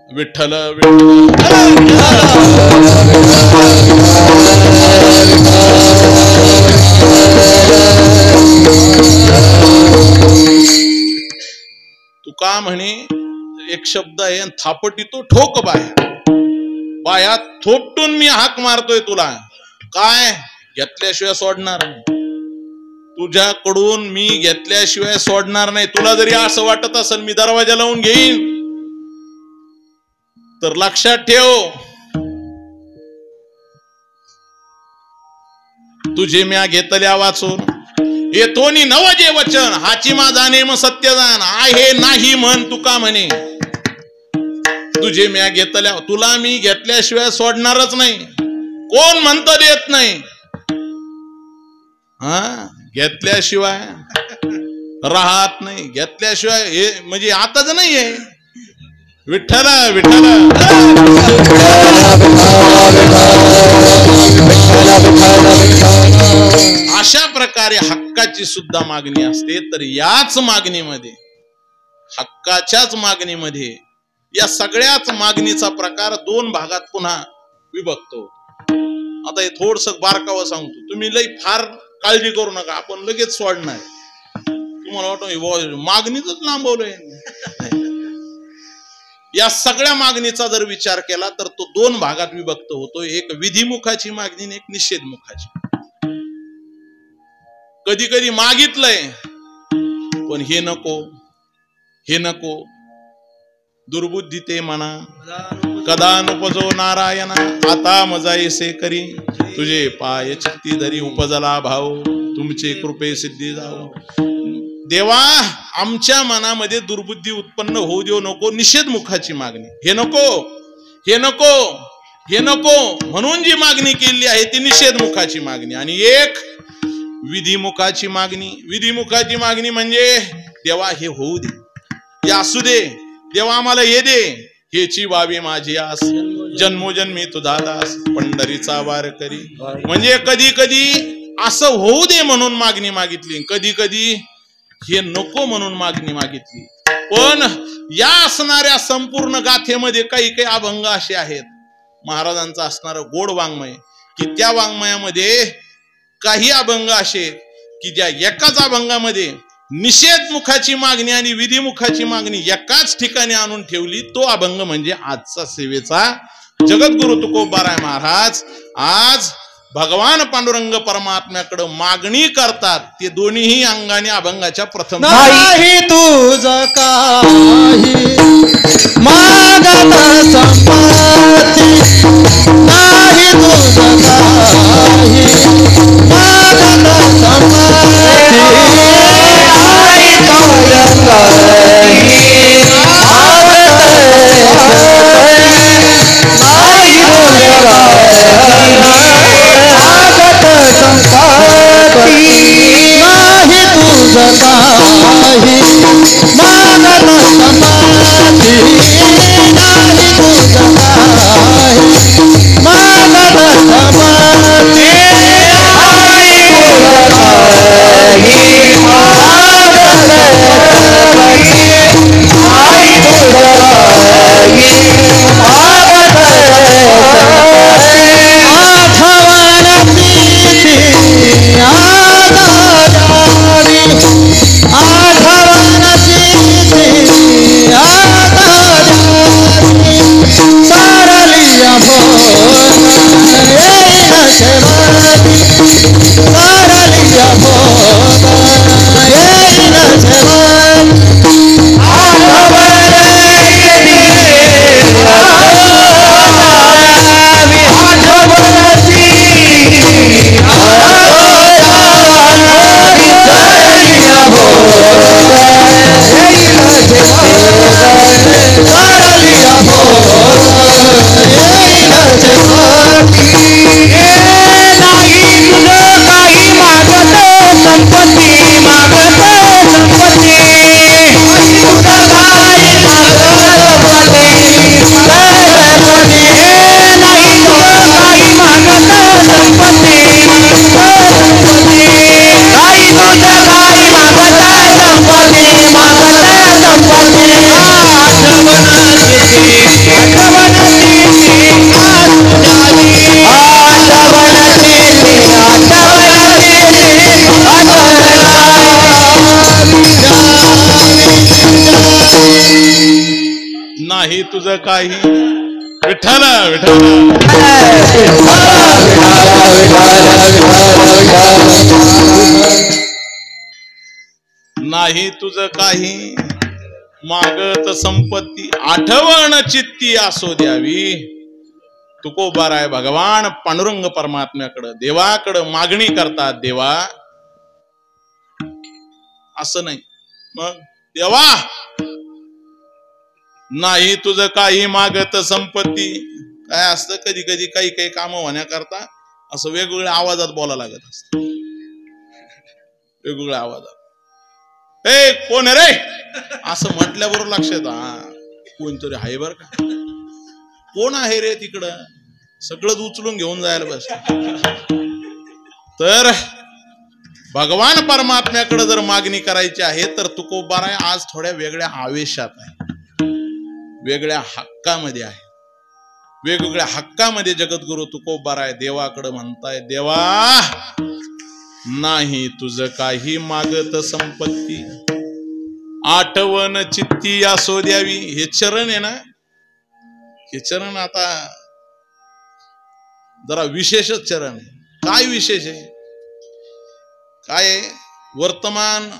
विठ्ठल विठ्ठल तुका म्हणे एक शब्द आहे, थापटी तो ठोक बाया, बाया थोपटून मी हाक मारतोय तुला, काय घेतल्याशिवाय सोडणार नाही, तुझ्याकडून मी घेतल्याशिवाय सोडणार नाही. तुला जरी असं वाटत असेल मी दरवाजा लावून घेईन, तर लक्षात ठेव, तुझे म्या घेतल्या वाचून येतो नि नव जे वचन, हाची माझा नेम सत्य जाण आहे नाही म्हण तुका म्हणे. तुझे म्या घेतल्या, तुला मी घेतल्याशिवाय सोडणारच नाही. कोण म्हणतं देत नाही, हा घेतल्याशिवाय राहत नाही, घेतल्याशिवाय हे म्हणजे आताच नाहीये. विठ्ठल विठ्ठल अशा प्रकारे हक्काची सुद्धा मागणी असते. तर याच मागणीमध्ये, हक्काच्याच मागणीमध्ये या सगळ्याच मागणीचा प्रकार दोन भागात पुन्हा विभक्त होतो. आता हे थोडस बारकावं सांगतो, तुम्ही लई फार काळजी करू नका, आपण लगेच सोडणार. तुम्हाला वाटतं मागणीच लांबवलंय. या सगळ्या मागणीचा जर विचार केला तर तो दोन भागात विभक्त होतो, एक विधिमुखाची मागणी आणि एक निषेधमुखाची. कधी कधी मागितलंय पण हे नको हे नको, दुर्बुद्धी ते म्हणा, कदा नुपजो नारायणा, आता मजाईसे करी, तुझे पाय चित्ती धरी उपजला भाव, तुमचे कृपे सिद्धी जाओ. देवा आमच्या मनामध्ये दुर्बुद्धी उत्पन्न होऊ देऊ नको. निषेध मुखाची मागणी, हे नको हे नको हे नको म्हणून जी मागणी केली आहे ती निषेध मुखाची मागणी. आणि एक विधिमुखाची मागणी. विधिमुखाची मागणी म्हणजे देवा हे होऊ दे, हे असू दे, देवा आम्हाला हे दे, हेची व्हावी माझी आस, जन्मोजन्मी तुझा दास, पंढरीचा वार करी. म्हणजे कधी कधी असं होऊ दे म्हणून मागणी मागितली, कधी कधी हे नको म्हणून मागणी मागितली. पण या असणाऱ्या संपूर्ण गाथेमध्ये काही काही अभंग असे आहेत, महाराजांचं असणारं गोड वाङ्मय, की त्या वाङ्मयामध्ये काही अभंग असे की ज्या एकाच अभंगामध्ये निषेध मुखाची मागणी आणि विधिमुखाची मागणी एकाच ठिकाणी आणून ठेवली. तो अभंग म्हणजे आजचा सेवेचा जगद्गुरु तुकोबाराय महाराज आज भगवान पांडुरंग परमात्म्याकडे मागणी करतात. ते दोन्ही अंगाने अभंगाच्या प्रथम, नाही तुझ काही मागत संपत्ती, नाही तुझ काही मागत संपत्ती, नाही तुझ काही मागत संपत्ती, नाही तुझं काही विठ्ठल विठ्ठल नाही तुझं काही मागत संपत्ती आठवण चित्ती असो द्यावी. तुकोबाराय भगवान पांडुरंग परमात्म्याकडं देवाकडं मागणी करतात. देवा असं नाही मग देवा नाही तुझं काही मागत संपत्ती. काय असतं कधी कधी काही काही काम होण्याकरता असं वेगवेगळ्या आवाजात बोलायला लागत असत. वेगवेगळ्या आवाजात ए कोण रे असं म्हटल्याबरोबर लक्षात हा कोणतरी आहे बर का. कोण आहे रे तिकडं सगळंच उचलून घेऊन जायला बस. तर भगवान परमात्म्याकडे जर मागणी करायची आहे तर तुकोबाराय आज थोड्या वेगळ्या आवेशात आहे, वेगळ्या हक्कामध्ये आहे. वेगवेगळ्या हक्कामध्ये जगद्गुरु तुकोबाराय देवाकडे म्हणताय. देवा नाही तुझं काही मागत संपत्ती आठवण चित्ती असो द्यावी. हे चरण आहे ना, हे चरण आता जरा विशेषच चरण आहे. काय विशेष आहे काय वर्तमान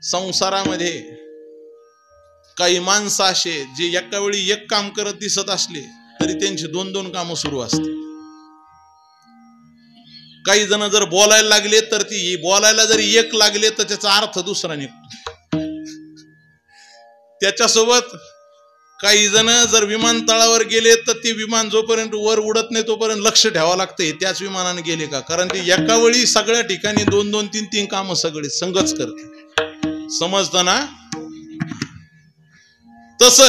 संसारामध्ये काही माणसं असे जे एका वेळी एक काम करत दिसत असले तरी त्यांची दोन दोन कामं सुरू असते. काही जण जर बोलायला लागले तर ती बोलायला जरी एक लागले तर त्याचा अर्थ दुसरा निघतो. त्याच्यासोबत काही जण जर विमानतळावर गेले तर ते विमान जोपर्यंत वर उडत नाही तोपर्यंत लक्ष ठेवावं लागतं त्याच विमानाने गेले का, कारण ते एका वेळी सगळ्या ठिकाणी दोन दोन तीन तीन कामं सगळे संगच करते. समजतं ना. तस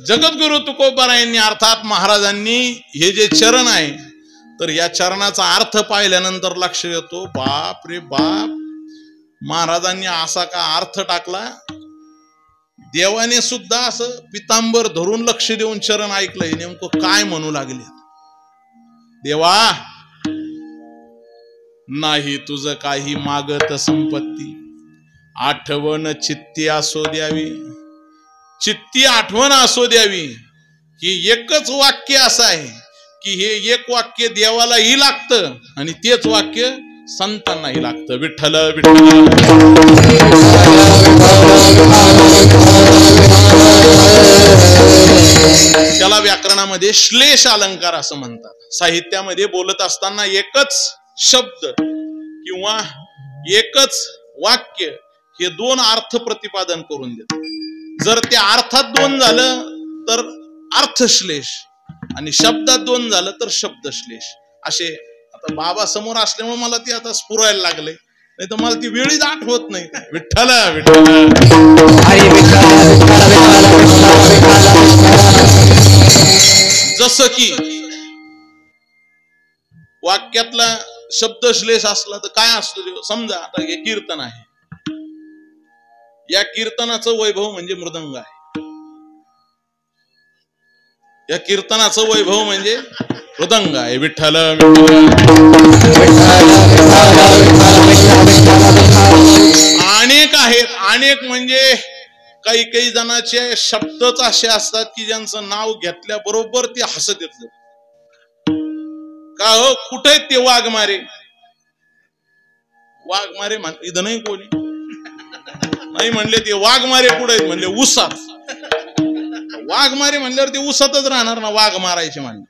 जगद्गुरु तुकोबारायांनी अर्थात महाराजांनी हे जे चरण आहे तर या चरणाचा अर्थ पाहिल्यानंतर लक्ष येतो बाप रे बाप महाराजांनी असा का अर्थ टाकला. देवाने सुद्धा असं पितांबर धरून लक्ष देऊन चरण ऐकलंय नेमकं काय म्हणू लागले. देवा नाही तुझं काही मागत संपत्ती आठवण चित्ती असो द्यावी. चित्ती आठवण असो द्यावी ही एकच वाक्य असं आहे की हे एक वाक्य देवालाही लागतं आणि तेच वाक्य संतांनाही लागतं. विठ्ठल विठ्ठल त्याला व्याकरणामध्ये श्लेष अलंकार असं म्हणतात. साहित्यामध्ये बोलत असताना एकच शब्द किंवा एकच वाक्य हे दोन अर्थ प्रतिपादन करून देतात. जर त्या अर्थात दोन झालं तर अर्थश्लेष आणि शब्दात दोन झालं तर शब्दश्लेष. असे आता बाबा समोर असल्यामुळे मला ते आता स्फुरायला लागले, नाही तर मला ती वेळीच आठवत नाही. विठ्ठल विठ्ठल जसं की वाक्यातला शब्दश्लेष असला तर काय असतो. समजा आता हे कीर्तन आहे, या कीर्तनाचं वैभव म्हणजे मृदंग आहे. या कीर्तनाचं वैभव म्हणजे मृदंग आहे. विठ्ठल अनेक आहेत. अनेक म्हणजे काही काही जणांचे शब्दच असे असतात की ज्यांचं नाव घेतल्याबरोबर ते हसत येत. का हो कुठे ते वाघमारे. वाघमारे इथं नाही कोणी नाही म्हणले ते वाघमारे कुठे आहेत म्हणले उसात. वाघमारे म्हणल्यावर ते उसातच राहणार ना वाघ मारायचे म्हणले.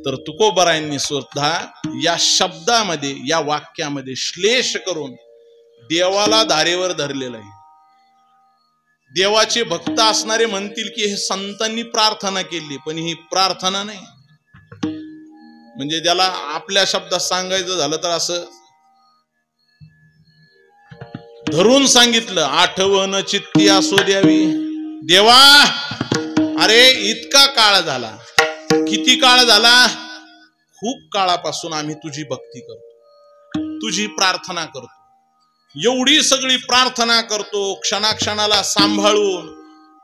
तर तुकोबारायांनी सुद्धा या शब्दामध्ये या वाक्यामध्ये श्लेष करून देवाला धारेवर धरलेलं आहे. देवाचे भक्त असणारे म्हणतील की हे संतांनी प्रार्थना केली, पण ही प्रार्थना नाही. म्हणजे ज्याला आपल्या शब्दात सांगायचं झालं तर असं धरून सांगितलं. आठवण चित्ती असो द्यावी. देवा अरे इतका काळ झाला, किती काळ झाला, खूप काळापासून आम्ही तुझी भक्ती करतो, तुझी प्रार्थना करतो. एवढी सगळी प्रार्थना करतो, क्षणाक्षणाला सांभाळून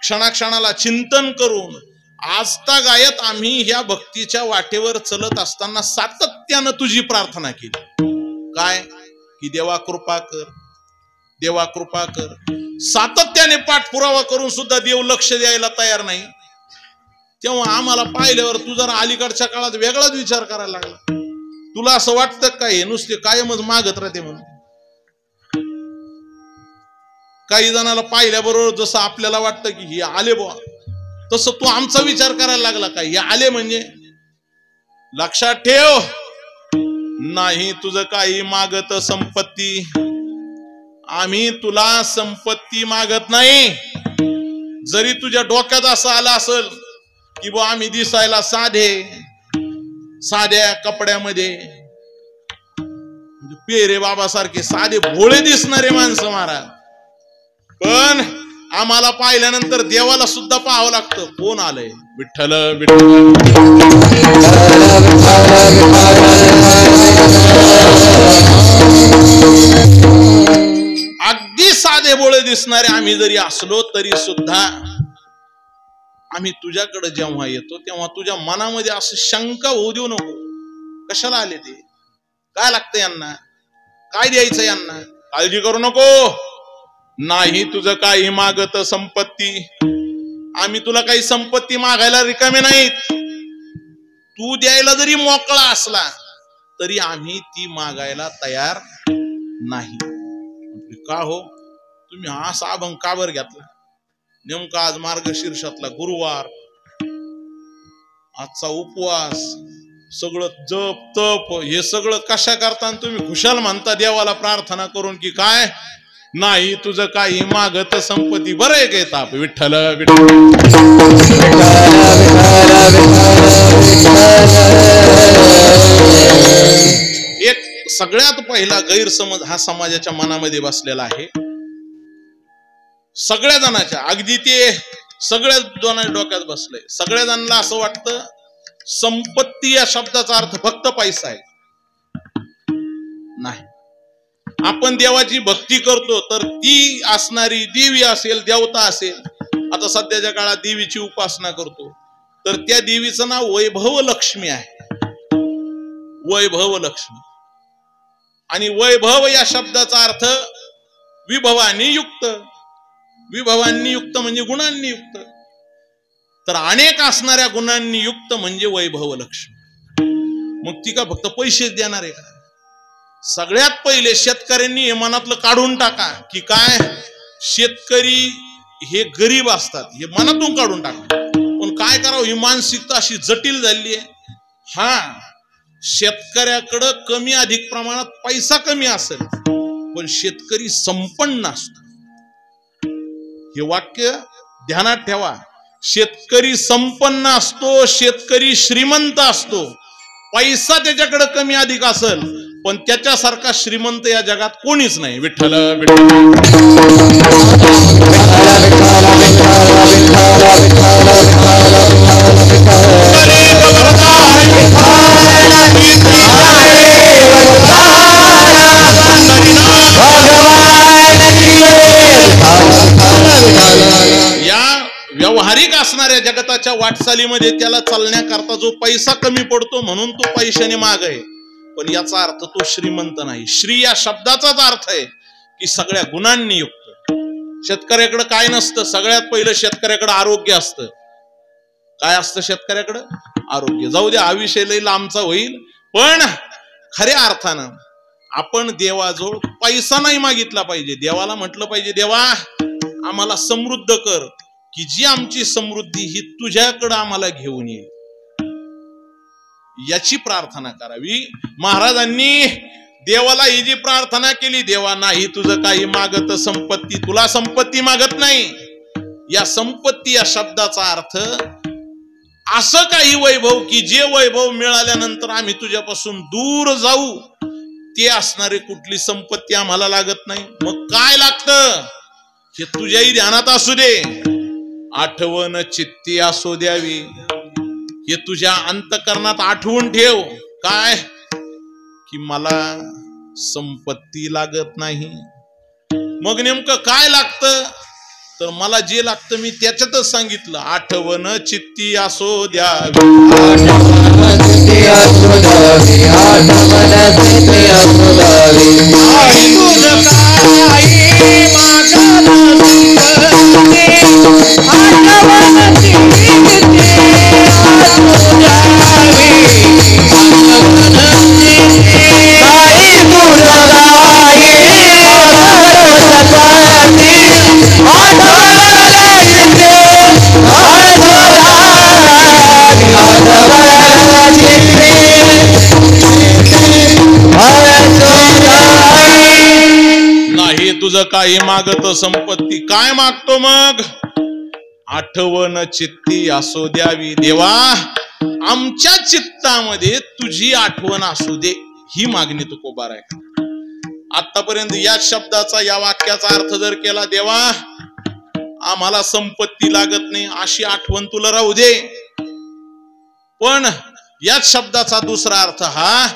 क्षणाक्षणाला चिंतन करून आजतागायत आम्ही ह्या भक्तीच्या वाटेवर चलत असताना सातत्यानं तुझी प्रार्थना केली. काय की देवा कृपा कर, देवा कृपा कर. सातत्याने पाठपुरावा करून सुद्धा देव लक्ष द्यायला तयार नाही. तेव्हा आम्हाला पाहिल्यावर तू जरा अलीकडच्या काळात वेगळाच विचार करायला लागला. तुला असं वाटतं का हे नुसते कायमच मागत राहते म्हणून? काही जणाला पाहिल्याबरोबर जसं आपल्याला वाटतं की हे आले बुवा, तसं तू आमचा विचार करायला लागला का हे आले म्हणजे? लक्षात ठेव, नाही तुझं काही मागत संपत्ती. आम्ही तुला संपत्ती मागत नाही. जरी तुझ्या डोक्यात असं आलं असेल की बुवा आम्ही दिसायला साध्या कपड्यामध्ये पेरे बाबासारखे साधे भोळे दिसणारे माणसं महाराज, पण आम्हाला पाहिल्यानंतर देवाला सुद्धा पाहावं लागतं. कोण आलंय? विठ्ठल विठ्ठल. अगदी साधे भोळे दिसणारे आम्ही जरी असलो तरी सुद्धा आम्ही तुझ्याकडे जेव्हा येतो तेव्हा तुझ्या मनामध्ये असं शंका होऊ देऊ नको. कशाला आले ते? काय लागतं यांना? काय द्यायचं यांना? काळजी करू नको. नाही तुझं काही मागत संपत्ती. आम्ही तुला काही संपत्ती मागायला रिकामे नाहीत. तू द्यायला जरी मोकळा असला तरी आम्ही ती मागायला तयार नाही. का हो तुम्ही हा अभंग का बरं घेतला? नेमका आज मार्गशीर्षातला गुरुवार, आजचा उपवास, सगळं जप तप हे सगळं कशा करता तुम्ही खुशाल म्हणता देवाला प्रार्थना करून की काय नाही तुझं काही मागत संपत्ती. बरं आहे काय ताप? विठ्ठल विठ्ठल. एक सगळ्यात पहिला गैरसमज हा समाजाच्या मनामध्ये बसलेला आहे. सगळ्या जणांच्या, अगदी ते सगळ्या जणांच्या डोक्यात बसलंय. सगळ्या जणांना असं वाटतं संपत्ती या शब्दाचा अर्थ फक्त पैसा आहे. नाही, आपण देवाची भक्ती करतो तर ती असणारी देवी असेल, देवता असेल. आता सध्याच्या काळात देवीची उपासना करतो तर त्या देवीचं नाव वैभव लक्ष्मी आहे. वैभव लक्ष्मी. आणि वैभव या शब्दाचा अर्थ विभवांनी युक्त. विभवांनी युक्त म्हणजे गुणांनी युक्त. तर अनेक असणाऱ्या गुणांनी युक्त म्हणजे वैभव लक्ष्मी. मग ती का फक्त पैसेच देणार आहे का? सगळ्यात पहिले शेतकऱ्यांनी हे मनातलं काढून टाका की काय शेतकरी हे गरीब असतात, हे मनातून काढून टाका. पण काय करावं, ही मानसिकता अशी जटिल झाली आहे. हा, शेतकऱ्याकडं कमी अधिक प्रमाणात पैसा कमी असेल पण शेतकरी संपन्न असतो. हे वाक्य ध्यानात ठेवा. शेतकरी संपन्न असतो, शेतकरी श्रीमंत असतो. पैसा त्याच्याकडे कमी अधिक असेल पण त्याच्यासारखा श्रीमंत या जगात कोणीच नाही. विठ्ठल विठ्ठल. व्यावहारिक असणाऱ्या जगताच्या वाटचालीमध्ये त्याला चालण्याकरता जो पैसा कमी पडतो म्हणून तो पैशाने माग आहे. पण याचा अर्थ तो श्रीमंत नाही. श्री या शब्दाचाच अर्थ आहे की सगळ्या गुणांनी युक्त. शेतकऱ्याकडे काय नसतं? सगळ्यात पहिलं शेतकऱ्याकडे आरोग्य असतं. काय असतं शेतकऱ्याकडे? आरोग्य. जाऊ दे, हा विषय लई लांबचा होईल. पण खऱ्या अर्थानं आपण देवाजवळ पैसा नाही मागितला पाहिजे. देवाला म्हटलं पाहिजे, देवा आम्हाला समृद्ध कर, की जी आमची समृद्धी ही तुझ्याकडे आम्हाला घेऊन येईल, याची प्रार्थना करावी. महाराजांनी देवाला ही जी प्रार्थना केली, देवा नाही तुझं काही मागत संपत्ती. तुला संपत्ती मागत नाही. या संपत्ती या शब्दाचा अर्थ असं काही वैभव की जे वैभव मिळाल्यानंतर आम्ही तुझ्यापासून दूर जाऊ, ते असणारे कुठली संपत्ती आम्हाला लागत नाही. मग काय लागतं हे तुझ्याही ध्यानात असू दे. आठवण चित्ती असो द्यावी, हे तुझ्या अंतकरणात आठवून ठेव. काय की मला संपत्ती लागत नाही. मग नेमकं काय लागतं? तर मला जे लागतं मी त्याच्यातच सांगितलं. आठवण चित्ती असो द्यावी, आठवण चित्ती असो द्यावी. तुझं काही मागत संपत्ती. काय मागतो मग? आठवण चित्ती असो द्यावी. देवा आमच्या चित्तामध्ये तुझी आठवण असू दे, ही मागणी तुकोबाराय. आतापर्यंत या शब्दाचा, या वाक्याचा अर्थ जर केला, देवा आम्हाला संपत्ती लागत नाही अशी आठवण तुला राहू दे. पण याच शब्दाचा दुसरा अर्थ हा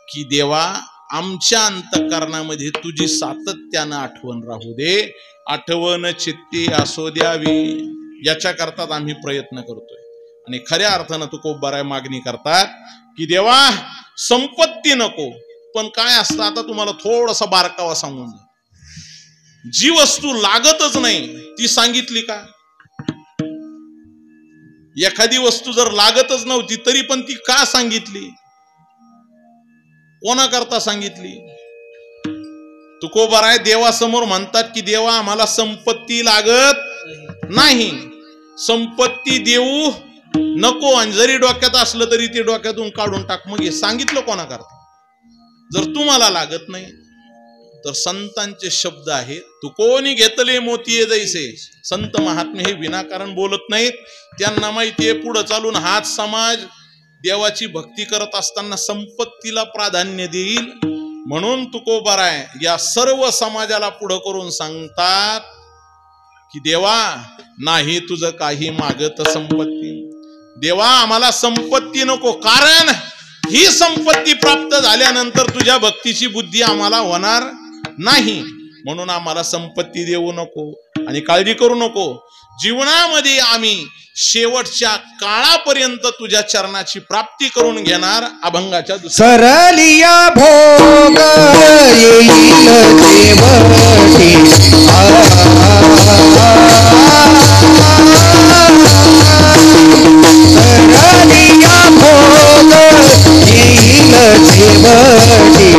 की देवा आमच्या अंतःकरणामध्ये तुझी सातत्यानं आठवण राहू दे, आठवण चित्ती असो द्यावी. याच्या करतात आम्ही प्रयत्न करतोय. आणि खऱ्या अर्थानं तुकोबाराय मागणी करतात की देवा संपत्ती नको, पण काय असतं आता तुम्हाला थोडासा बारकावा सांगून, जी वस्तू लागतच नाही ती सांगितली का? एखादी वस्तू जर लागतच नव्हती तरी पण ती का सांगितली? कोणाकरता सांगितली? तुकोबाराय देवासमोर म्हणतात की देवा आम्हाला संपत्ती लागत नाही, संपत्ती देऊ नको, आणि जरी डोक्यात असलं तरी ते डोक्यातून काढून टाक. मग हे सांगितलं कोणाकरता? जर तुम्हाला लागत नाही तर संतांचे शब्द आहेत, तू कोणी घेतले मोतीये जैसे. संत महात्मे हे विनाकारण बोलत नाहीत. त्यांना माहितीये पुढे चालून हाच समाज देवाची भक्ती करत असताना संपत्तीला प्राधान्य देईल. म्हणून तुकोबाराय या सर्व समाजाला पुढे करून सांगतात की देवा नाही तुझं काही मागत संपत्ती. देवा आम्हाला संपत्ती नको, कारण ही संपत्ती प्राप्त झाल्यानंतर तुझ्या भक्तीची बुद्धी आम्हाला होणार नाही. म्हणून आम्हाला संपत्ती देऊ नको आणि काळजी करू नको. जीवनामध्ये आम्ही शेवटच्या काळापर्यंत तुझ्या चरणाची प्राप्ती करून घेणार. अभंगाच्या सरलिया भोग येईल देवटी. सरलिया भोग येईल देवटी.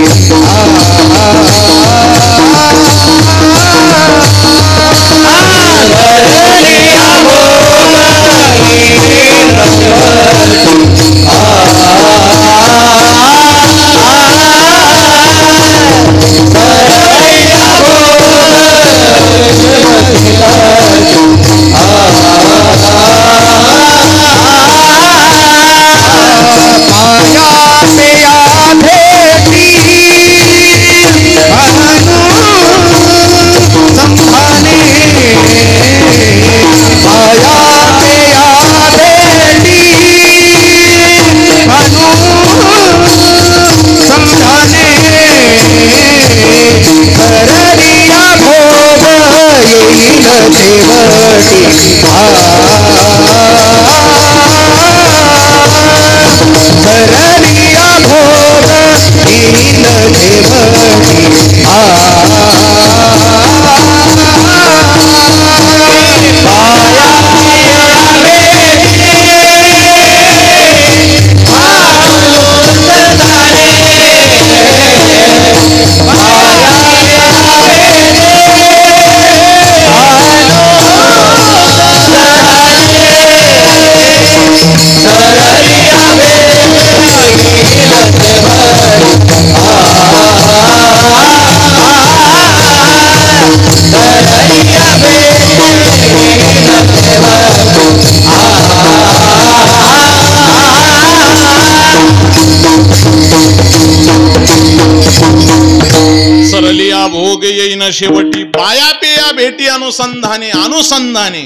भोग येईन शेवटी. पाया पेया भेटी अनुसंधाने. अनुसंधाने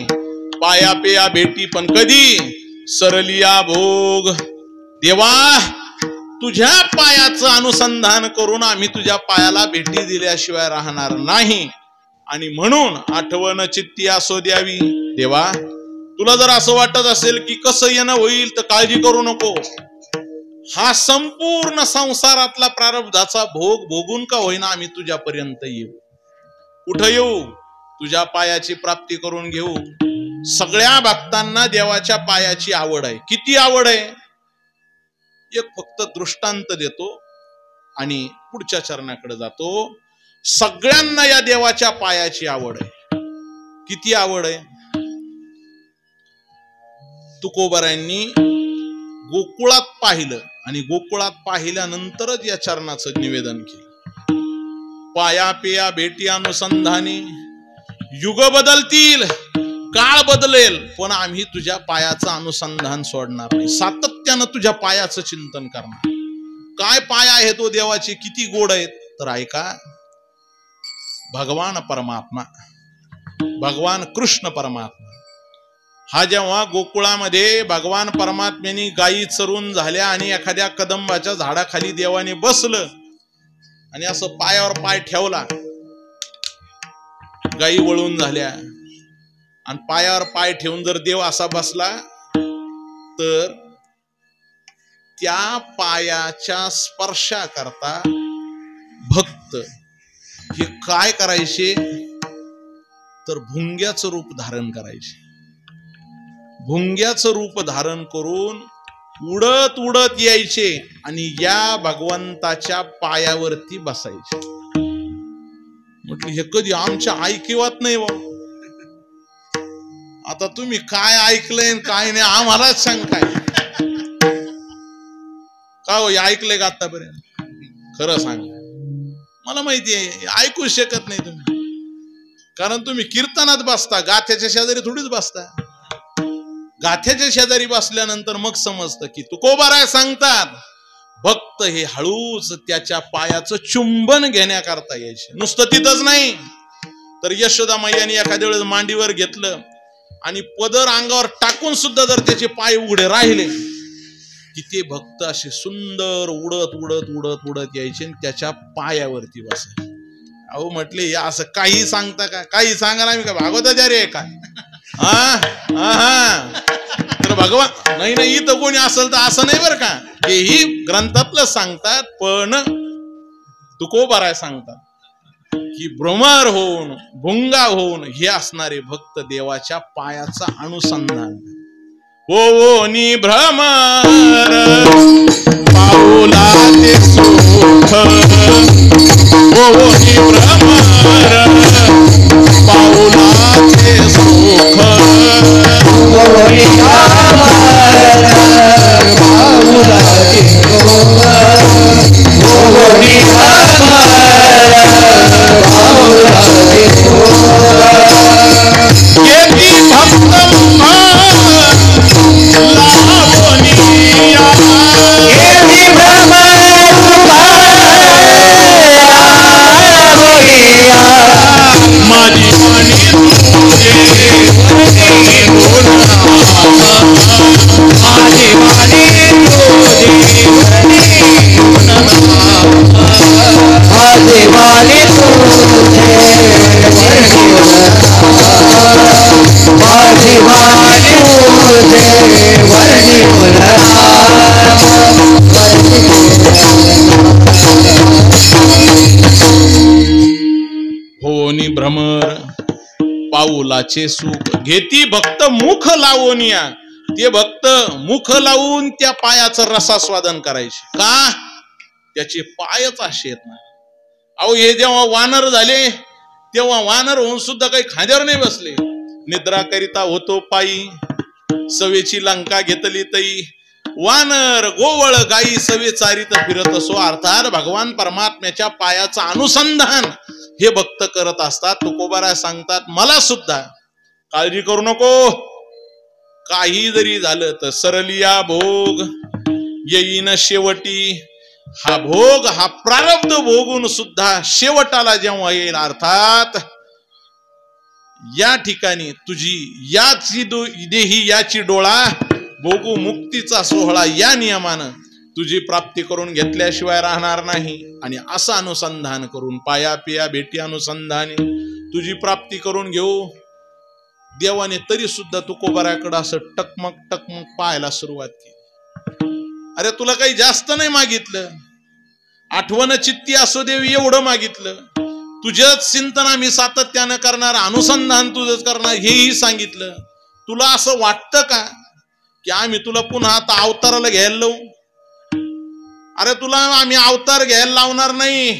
पाया पेया भेटी, पण कधी? सरलिया भोग. देवा तुझ्या पायाचं अनुसंधान करून आम्ही तुझ्या पायाला भेटी दिल्याशिवाय राहणार नाही. आणि म्हणून आठवण चित्ती असो द्यावी. देवा तुला जर असं वाटत असेल की कसं येणं होईल तर काळजी करू नको. हा संपूर्ण संसारातला प्रारब्धाचा भोग भोगून का होईना आम्ही तुझ्यापर्यंत येऊ. कुठं येऊ? तुझ्या पायाची प्राप्ती करून घेऊ. सगळ्या भक्तांना देवाच्या पायाची आवड आहे. किती आवड आहे? एक फक्त दृष्टांत देतो आणि पुढच्या चरणाकडे जातो. सगळ्यांना या देवाच्या पायाची आवड आहे. किती आवड आहे? तुकोबारायांनी गोकुळात पाहिलं आणि गोकुळात पाहिल्यानंतरच या चरणाचं निवेदन केलं. पाया पिया भेटी अनुसंधानी. युग बदलतील, काळ बदलेल, पण आम्ही तुझ्या पायाचं अनुसंधान सोडणार नाही. सातत्यानं तुझ्या पायाचं चिंतन करणार. काय पाय आहे तो देवाचे, किती गोड आहेत. तर ऐका, भगवान परमात्मा, भगवान कृष्ण परमात्मा हा जेव्हा गोकुळामध्ये भगवान परमात्म्याने गायी चरून झाल्या आणि एखाद्या कदंबाच्या झाडाखाली देवाने बसलं आणि असं पायावर पाय ठेवला, गायी वळून झाल्या आणि पायावर पाय ठेवून जर देव असा बसला तर त्या पायाच्या स्पर्शाकरता भक्त हे काय करायचे तर भुंग्याचं रूप धारण करायचे. भुंग्याचं रूप धारण करून उडत उडत यायचे आणि या भगवंताच्या पायावरती बसायचे. म्हटलं हे कधी आमच्या ऐकिवात नाही बा. आता तुम्ही काय ऐकलंय काय नाही आम्हालाच सांग. काय का हो ऐकलंय का आतापर्यंत? खरं सांग, मला माहिती आहे ऐकू शकत नाही तुम्ही, कारण तुम्ही कीर्तनात बसता, गाथ्याच्या शेजारी थोडीच बसता. गाथ्याच्या शेजारी बसल्यानंतर मग समजतं की तुकोबाराय सांगतात भक्त हे हळूच त्याच्या पायाचं चुंबन घेण्याकरता यायचे. नुसतं तिथंच नाही तर यशोदा मैयाने एखाद्या वेळेस मांडीवर घेतलं आणि पदर अंगावर टाकून सुद्धा जर त्याचे पाय उघडे राहिले की ते भक्त असे सुंदर उडत उडत उडत उडत यायचे आणि त्याच्या पायावरती बसायचे. अहो म्हटले या असं काही सांगता का? काही सांगायला आम्ही का भागवताचार्य आहे का? तर भगवान नाही नाही इथं कोणी असेल तर असं नाही बरं का, हेही ग्रंथातलं सांगतात. पण तुकोबाराय सांगतात की भ्रमर होऊन भुंगा होऊन हे असणारे भक्त देवाच्या पायाचा अनुसंधान. हो नि भ्रमर पाऊला ते सुख, हो नि भ्रमर पाऊला ते सुख, हो नि भ्रमर पाऊला ते सुख, हो नि भ्रमर पाऊला ते सुख. येती भक्त होनी भ्रमर पाऊलाचे सुख, घेती भक्त मुख लावोनिया. ते भक्त मुख लावून त्या पायाचं रसास्वादन करायचे. का? त्याचे पायच असे आहेत ना. अहो हे जेव्हा वानर झाले तेव्हा वानर होऊन सुद्धा काही खांद्यावर नाही बसले. निद्रा करिता होतो पायी, सवेची लंका घेतली तई. वानर गोवळ गाई सवे चारीत फिरत असो. अर्थात भगवान परमात्म्याच्या पायाचं अनुसंधान हे भक्त करत असतात. तुकोबाराय सांगतात मला सुद्धा काळजी करू नको, काही जरी झालं तर सरलिया भोग येईन शेवटी. हा भोग हा प्रारब्ध भोगून सुद्धा शेवटाला जेव्हा येईल, अर्थात या ठिकाणी तुझी याची देही याची डोळा भोगू मुक्तीचा सोहळा या नियमानं तुझी प्राप्ती करून घेतल्याशिवाय राहणार नाही. आणि असं अनुसंधान करून पाया पिया भेटी अनुसंधाने तुझी प्राप्ती करून घेऊ. देवाने तरी सुद्धा तुकोबाराकडे असं टकमक टकमक पाहायला सुरुवात केली. अरे तुला काही जास्त नाही मागितलं, आठवण चित्ती असो देवी एवढं मागितलं. तुझ्याच चिंतन आम्ही सातत्यानं करणार, अनुसंधान तुझंच करणार हेही सांगितलं. तुला असं वाटतं का की आम्ही तुला पुन्हा आता अवताराला घ्यायला लावू? अरे तुला आम्ही अवतार घ्यायला लावणार नाही,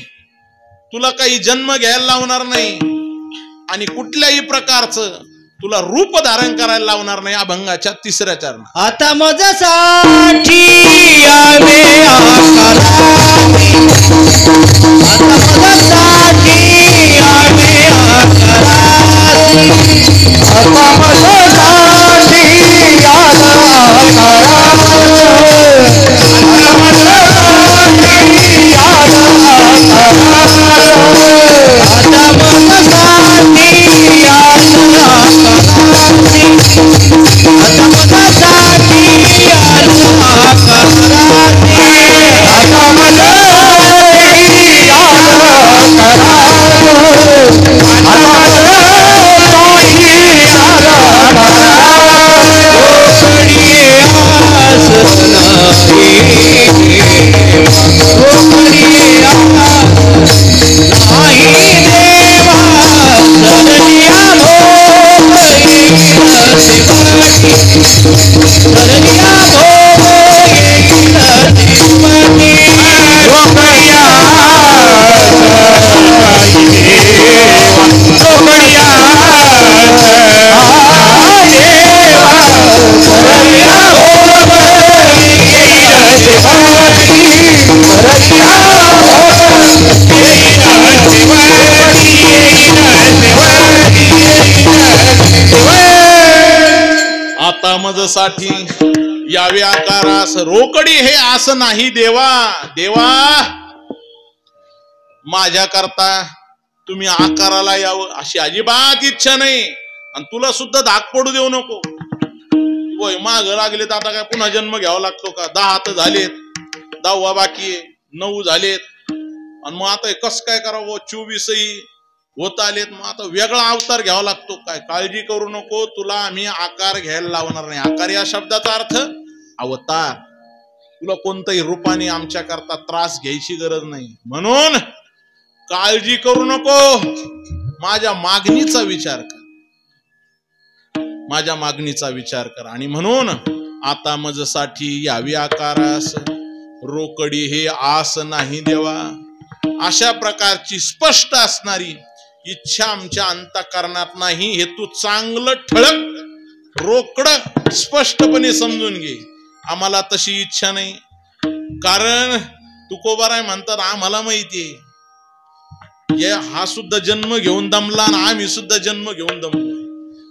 तुला काही जन्म घ्यायला लावणार नाही आणि कुठल्याही प्रकारचं तुला रूप धारण करायला लावणार नाही. अभंगाच्या 3ऱ्या चरणात आता माझ्यासाठी यावे आकाराने, आता माझ्यासाठी आता मजसाठी यावे आकारास रोकडी हे आस नाही देवा. देवा माझ्या करता तुम्ही आकाराला यावं अशी अजिबात इच्छा नाही. आणि तुला सुद्धा धाक पडू देऊ नको. होय माग लागलेत आता काय पुन्हा जन्म घ्यावा लागतो का? 10 तर झालेत, 10वा बाकी आहे, 9 झालेत. आणि मग आता कस काय करावं? 24ही होत आलेत. मग आता वेगळा अवतार घ्यावा लागतो काय? काळजी करू नको, तुला आम्ही आकार घ्यायला लावणार नाही. आकार या शब्दाचा अर्थ अवतार. तुला कोणत्याही रूपाने आमच्या करता त्रास घ्यायची गरज नाही. म्हणून काळजी करू नको, माझ्या मागणीचा विचार कर, माझ्या मागणीचा विचार कर. आणि म्हणून आता मजसाठी यावी आकारास रोकडी हे आस नाही देवा. अशा प्रकारची स्पष्ट असणारी इच्छा आमच्या अंतःकरणात नाही हे तू चांगलं ठळक रोकड स्पष्टपणे समजून घे. आम्हाला तशी इच्छा नाही. कारण तुकोबाराय म्हणतात आम्हाला माहितीये हा सुद्धा जन्म घेऊन दमला आणि आम्ही सुद्धा जन्म घेऊन दमलो.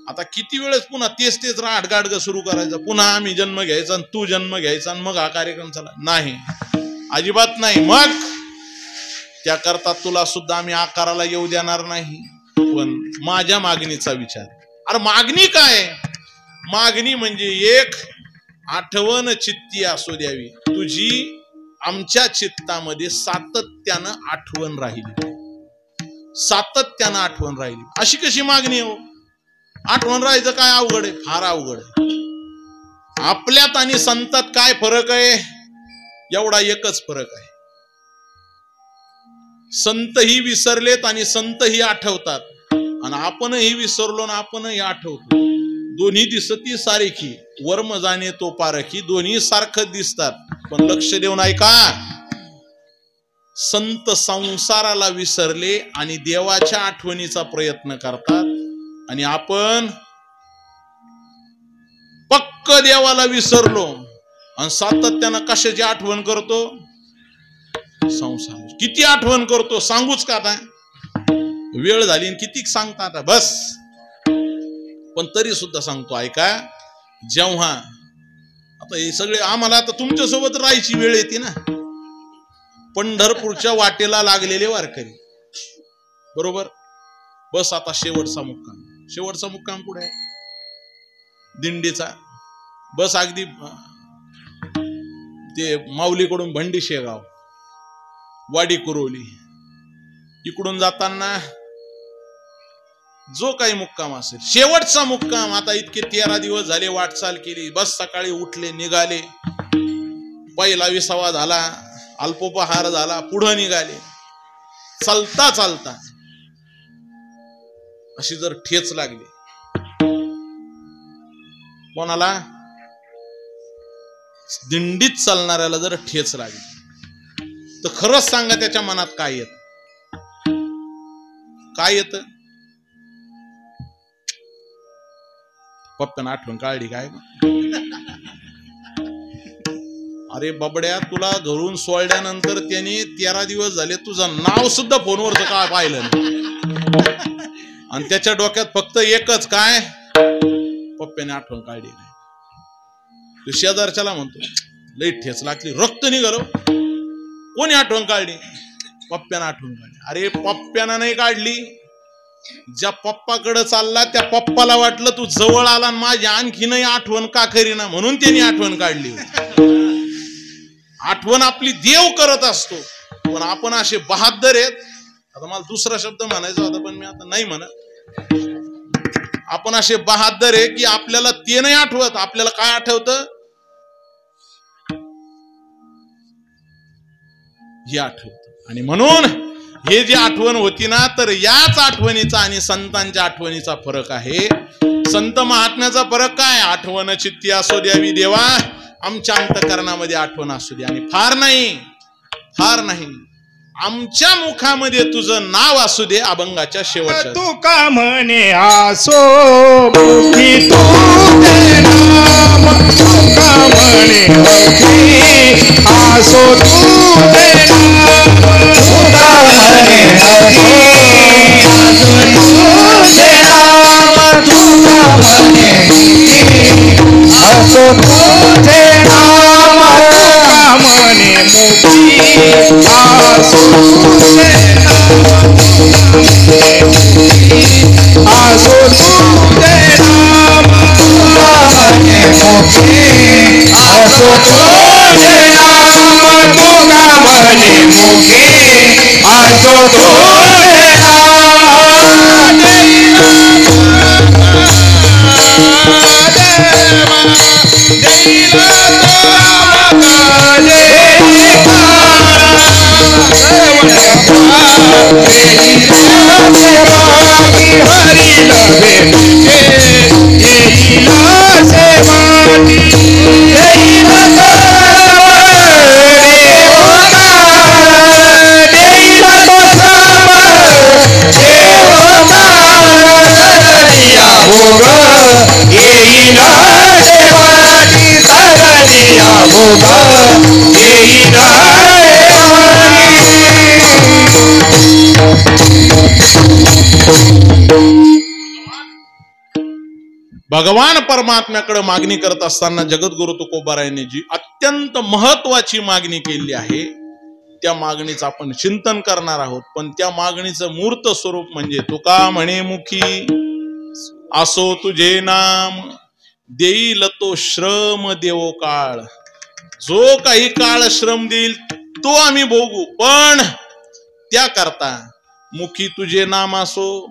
आता किती वेळेस पुन्हा तेच राडगाडग सुरू करायचं, पुन्हा आम्ही जन्म घ्यायचा आणि तू जन्म घ्यायचा आणि मग हा कार्यक्रम चाला नाही, अजिबात नाही. मग त्याकरता तुला सुद्धा आम्ही आकाराला येऊ देणार नाही. पण माझ्या मागणीचा विचार. अरे मागणी काय? मागणी म्हणजे एक आठवण चित्ती असू द्यावी, तुझी आमच्या चित्तामध्ये सातत्यानं आठवण राहिली, सातत्यानं आठवण राहिली. अशी कशी मागणी हो? आठवण राहायचं काय अवघड आहे? फार अवघड आहे. आपल्यात आणि संतात काय फरक आहे? एवढा एकच फरक आहे. संतही विसरलेत आणि संतही आठवतात, आणि आपणही विसरलो आणि आपणही आठवतो. दोन्ही दिसती सारखी, वर्म जाणे तो पारखी. दोन्ही सारखं दिसतात, पण लक्ष देऊन ऐका. संत संसाराला विसरले आणि देवाच्या आठवणीचा प्रयत्न करतात, आणि आपण पक्क देवाला विसरलो आणि सातत्यानं कशाची आठवण करतो? संसार. किती आठवण करतो सांगूच का? आता वेळ झाली आणि किती सांगता आता बस. पण तरी सुद्धा सांगतो ऐका. जेव्हा आता हे सगळे आम्हाला आता तुमच्या सोबत राहायची वेळ येते ना, पंढरपूरच्या वाटेला लागलेले वारकरी बरोबर. बस आता शेवटचा मुक्काम. शेवटचा मुक्काम कुठे आहे? दिंडीचा. बस अगदी ते माऊलीकडून भंडी शेगाव, वाडी कुरोली इकडून जाताना जो काही मुक्काम असेल, शेवटचा मुक्काम. आता इतके 13 दिवस झाले वाटचाल केली. बस सकाळी उठले, निघाले. पहिला विसावा झाला, अल्पोपहार झाला, पुढे निघाले. चालता चालता अशी जर ठेच लागली कोणाला? दिंडीत चालणाऱ्याला जर ठेच लागली तर खरंच सांगा त्याच्या मनात काय येत? काय येत? पप्प्यानं आठवण काढली काय? अरे बबड्या, तुला धरून सोडल्यानंतर त्याने 13 दिवस झाले तुझं नाव सुद्धा फोनवर काय पाहिलं नाही. आणि त्याच्या डोक्यात फक्त एकच काय? पप्प्याने आठवण काढली नाही. तो शेजारच्याला म्हणतो लई ठेच लागली, रक्त निघालो. कोणी आठवण काढली? पप्प्यानं आठवण काढली. अरे पप्प्यानं नाही काढली, ज्या पप्पाकडे चालला त्या पप्पाला वाटलं तू जवळ आला आणि माझी आणखीनही आठवण का करीना, म्हणून त्यांनी आठवण काढली. आठवण आपली देव करत असतो, पण आपण असे बहादर आहेत. आता मला दुसरा शब्द म्हणायचा होता पण मी आता नाही म्हणत. आपण असे बहादर आहे की आपल्याला ते नाही आठवत. आपल्याला काय आठवतं? हे आठवत. आणि म्हणून हे जे आठवण होती ना, तर याच आठवणीचा आणि संतांच्या आठवणीचा फरक आहे. संत महात्म्याचा फरक काय? आठवण चित्ती असू द्यावी देवा, आमच्या अंतःकरणामध्ये आठवण असू दे. आणि फार नाही, फार नाही, आमच्या मुखामध्ये तुझं नाव असू दे. अभंगाच्या शेवटच्या तू का म्हणे आसो मुखी तुझे नाम, तू का म्हणे मुखी आसो तुझे नाम, तू का म्हणे मुखी आसो तुझे नाम, तू का म्हणे असो तुझे नाम तुका म्हणे मुखी असो तुझे नाम असो तुझे नाम तुका म्हणे मुखी असो तुझे नाम तुका म्हणे मुखी असो तुझे भगवान परमात्म्याकडे मागणी करत असताना जगद्गुरु तुकोबारायांनी जी अत्यंत महत्वाची मागणी केली आहे त्या मागणीचं आपण चिंतन करणार आहोत. पण त्या मागणीचं मूर्त स्वरूप म्हणजे तुका म्हणे मुखी असो तुझे नाम देईल तो श्रम देवो काळ. जो काही काळ श्रम देईल तो आम्ही भोगू, पण त्या करता मुखी तुझे नाम असो,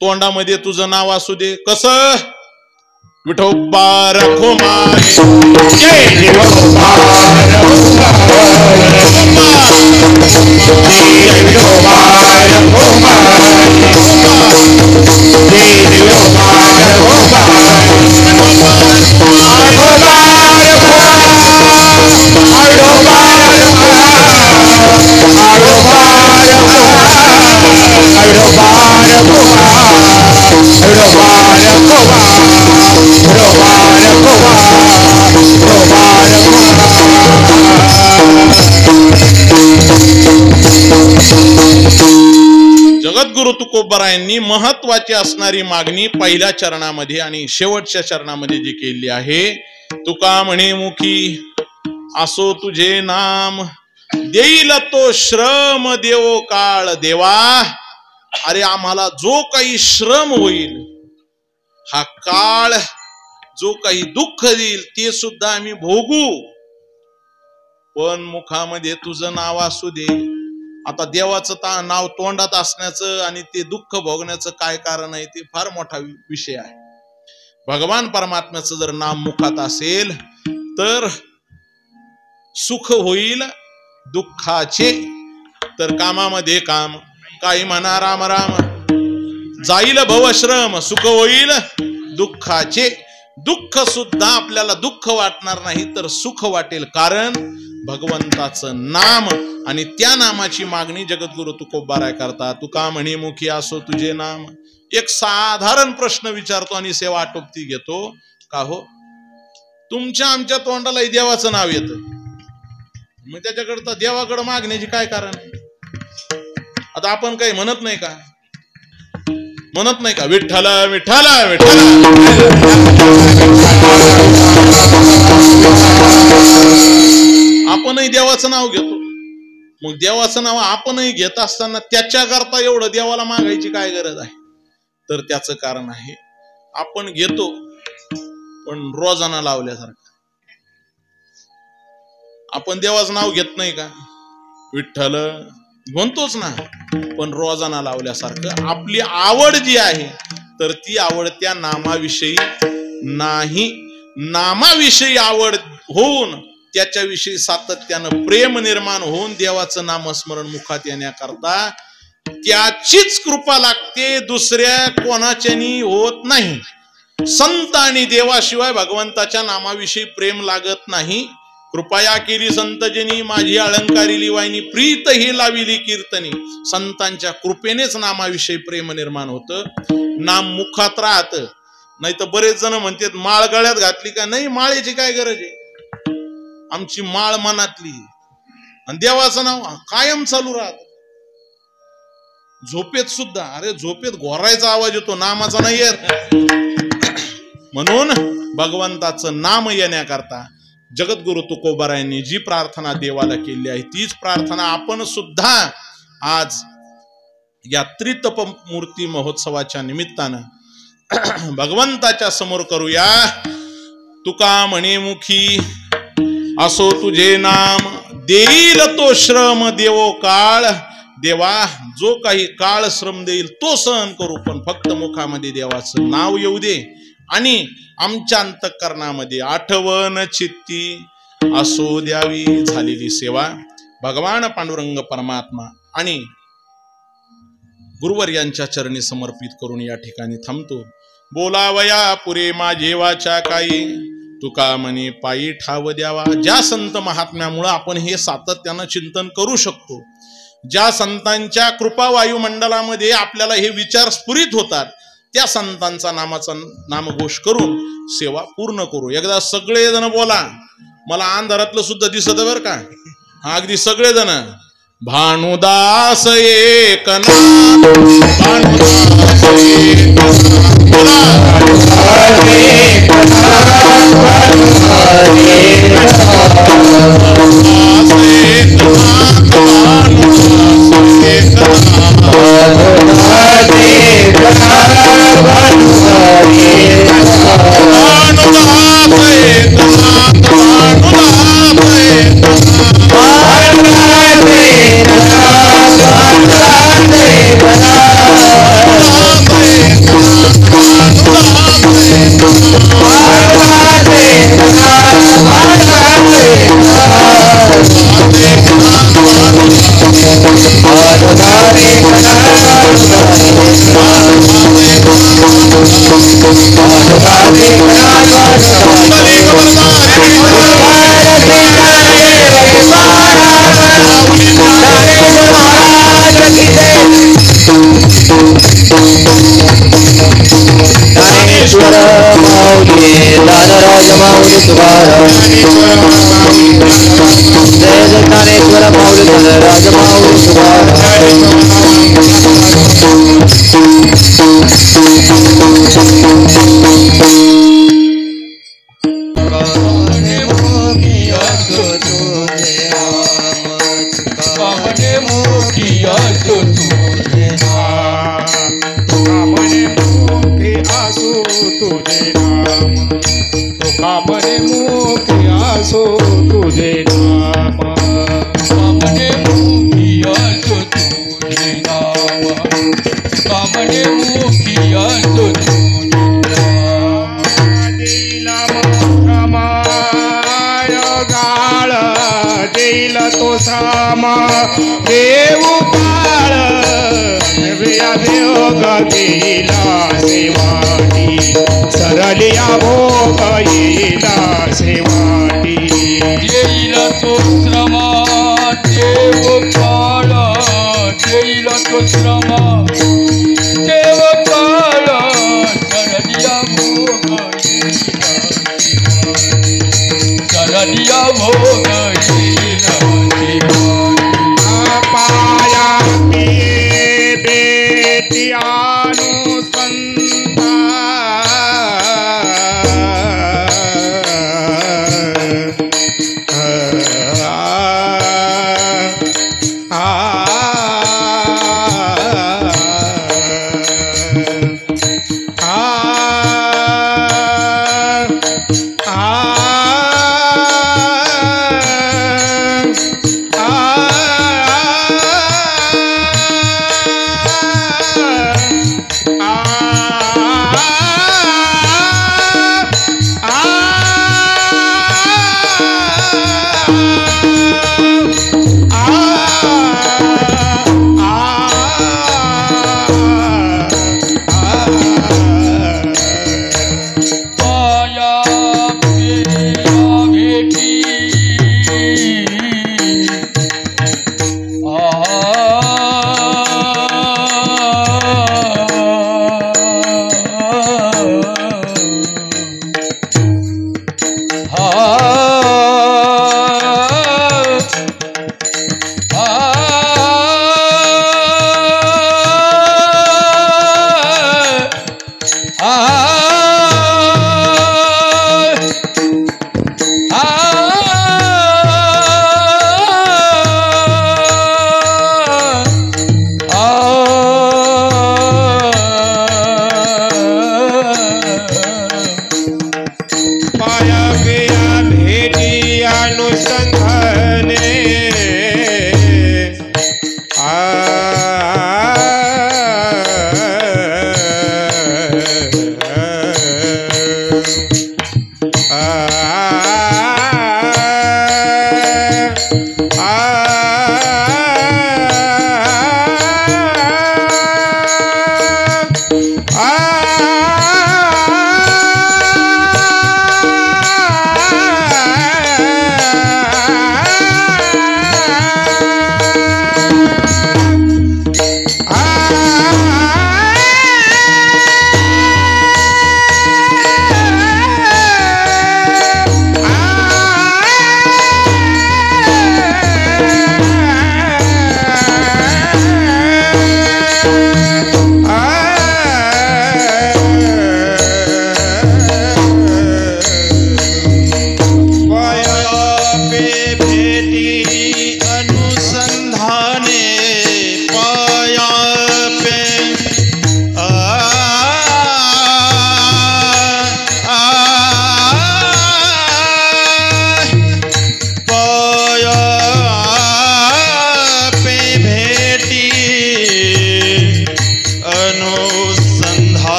तोंडामध्ये तुझं नाव असू दे. कसं? विठोबा रखुमाई जय विठोबा जगद्गुरु तुकोबारायांनी महत्वाची असणारी मागणी पहिल्या चरणामध्ये आणि शेवटच्या चरणामध्ये जी केली आहे, तुका म्हणे मुखी असो तुझे नाम देईल तो श्रम देवो काळ. देवा, अरे आम्हाला जो काही श्रम होईल, हा काळ जो काही दुःख देईल ते सुद्धा आम्ही भोगू, पण मुखामध्ये तुझं नाव असू दे. आता देवाचं नाव तोंडात असण्याचं आणि ते दुःख भोगण्याचं काय कारण आहे ते फार मोठा विषय आहे. भगवान परमात्म्याचं जर नाम मुखात असेल तर सुख होईल दुःखाचे, तर कामामध्ये काम, काही म्हणा राम राम, जाईल भवश्रम, सुख होईल दुःखाचे. दुःख सुद्धा आपल्याला दुःख वाटणार नाही तर सुख वाटेल, कारण भगवंताचं नाम आणि त्या नामाची मागणी जगद्गुरु तुकोबाराय करतात. तुका म्हणे मुखी असो तुझे नाम. एक साधारण प्रश्न विचारतो आणि सेवा आटोपती घेतो. का हो, तुमच्या आमच्या तोंडाला देवाचं नाव येतं, मग त्याच्याकडे देवाकडे मागण्याची काय कारण? आता आपण काही म्हणत नाही का? म्हणत नाही का विठ्ठल विठ्ठल विठ्ठल? आपणही देवाचं नाव घेतो. मग देवाचं नाव आपणही घेत असताना त्याच्याकरता एवढं देवाला मागायची काय गरज आहे? तर त्याचं कारण आहे, आपण घेतो पण रोजाना लावल्यासारखं. आपण देवाचं नाव घेत नाही का? विठ्ठल म्हणतोच ना, पण रोजाना लावल्यासारखं. आपली आवड जी आहे तर ती आवड त्या नामाविषयी नाही. नामाविषयी आवड होऊन त्याच्याविषयी सातत्यानं प्रेम निर्माण होऊन देवाचं नामस्मरण मुखात येण्याकरता त्याचीच कृपा लागते, दुसऱ्या कोणाच्यानी होत नाही. संत आणि देवाशिवाय भगवंताच्या नामाविषयी प्रेम लागत नाही. कृपया केली संतजनी माझी अलंकारिली वाहिनी, प्रीत ही लाविली कीर्तनी. संतांच्या कृपेनेच नामाविषयी प्रेम निर्माण होतं. नाम मुखात राहत. नाही तर बरेच जण म्हणतात माळ गळ्यात घातली का? नाही, माळेची काय गरज आहे? आमची माळ मनातली, आणि देवाचं नाव कायम चालू राहत. झोपेत सुद्धा, अरे झोपेत घोरायचा आवाज येतो, नामाचा नाही येत. म्हणून भगवंताचं नाम येण्याकरता जगद्गुरु तुकोबारायांनी जी प्रार्थना देवाला केली आहे तीच प्रार्थना आपण सुद्धा आज या त्रितप मूर्ती महोत्सवाच्या निमित्तानं भगवंताच्या समोर करूया। तुका म्हणे मुखी असो तुझे नाम, देईल तो श्रम देवो काळ। देवा जो काही काळ श्रम देईल तो सहन करू, पण फक्त मुखामध्ये देवाचं नाव येऊ दे आणि आमच्या अंतःकरणामध्ये आठवण चित्ती असो द्यावी झालेली सेवा भगवान पांडुरंग परमात्मा आणि गुरुवर यांच्या चरणी समर्पित करून या ठिकाणी थांबतो। बोलावया पुरे माझे वाचा काही, तुका म्हणे पायी ठाव द्यावा। ज्या संत महात्म्यामुळे आपण हे सातत्यानं चिंतन करू शकतो, ज्या संतांच्या कृपा वायुमंडलामध्ये आपल्याला हे विचार स्फुरित होतात, त्या संतांचा नामाचा नामघोष करून सेवा पूर्ण करू। एकदा सगळेजण बोला, मला अंधारातलं सुद्धा दिसत बर का, अगदी सगळेजण। भानुदास एकनाथ, भानुदास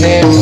ने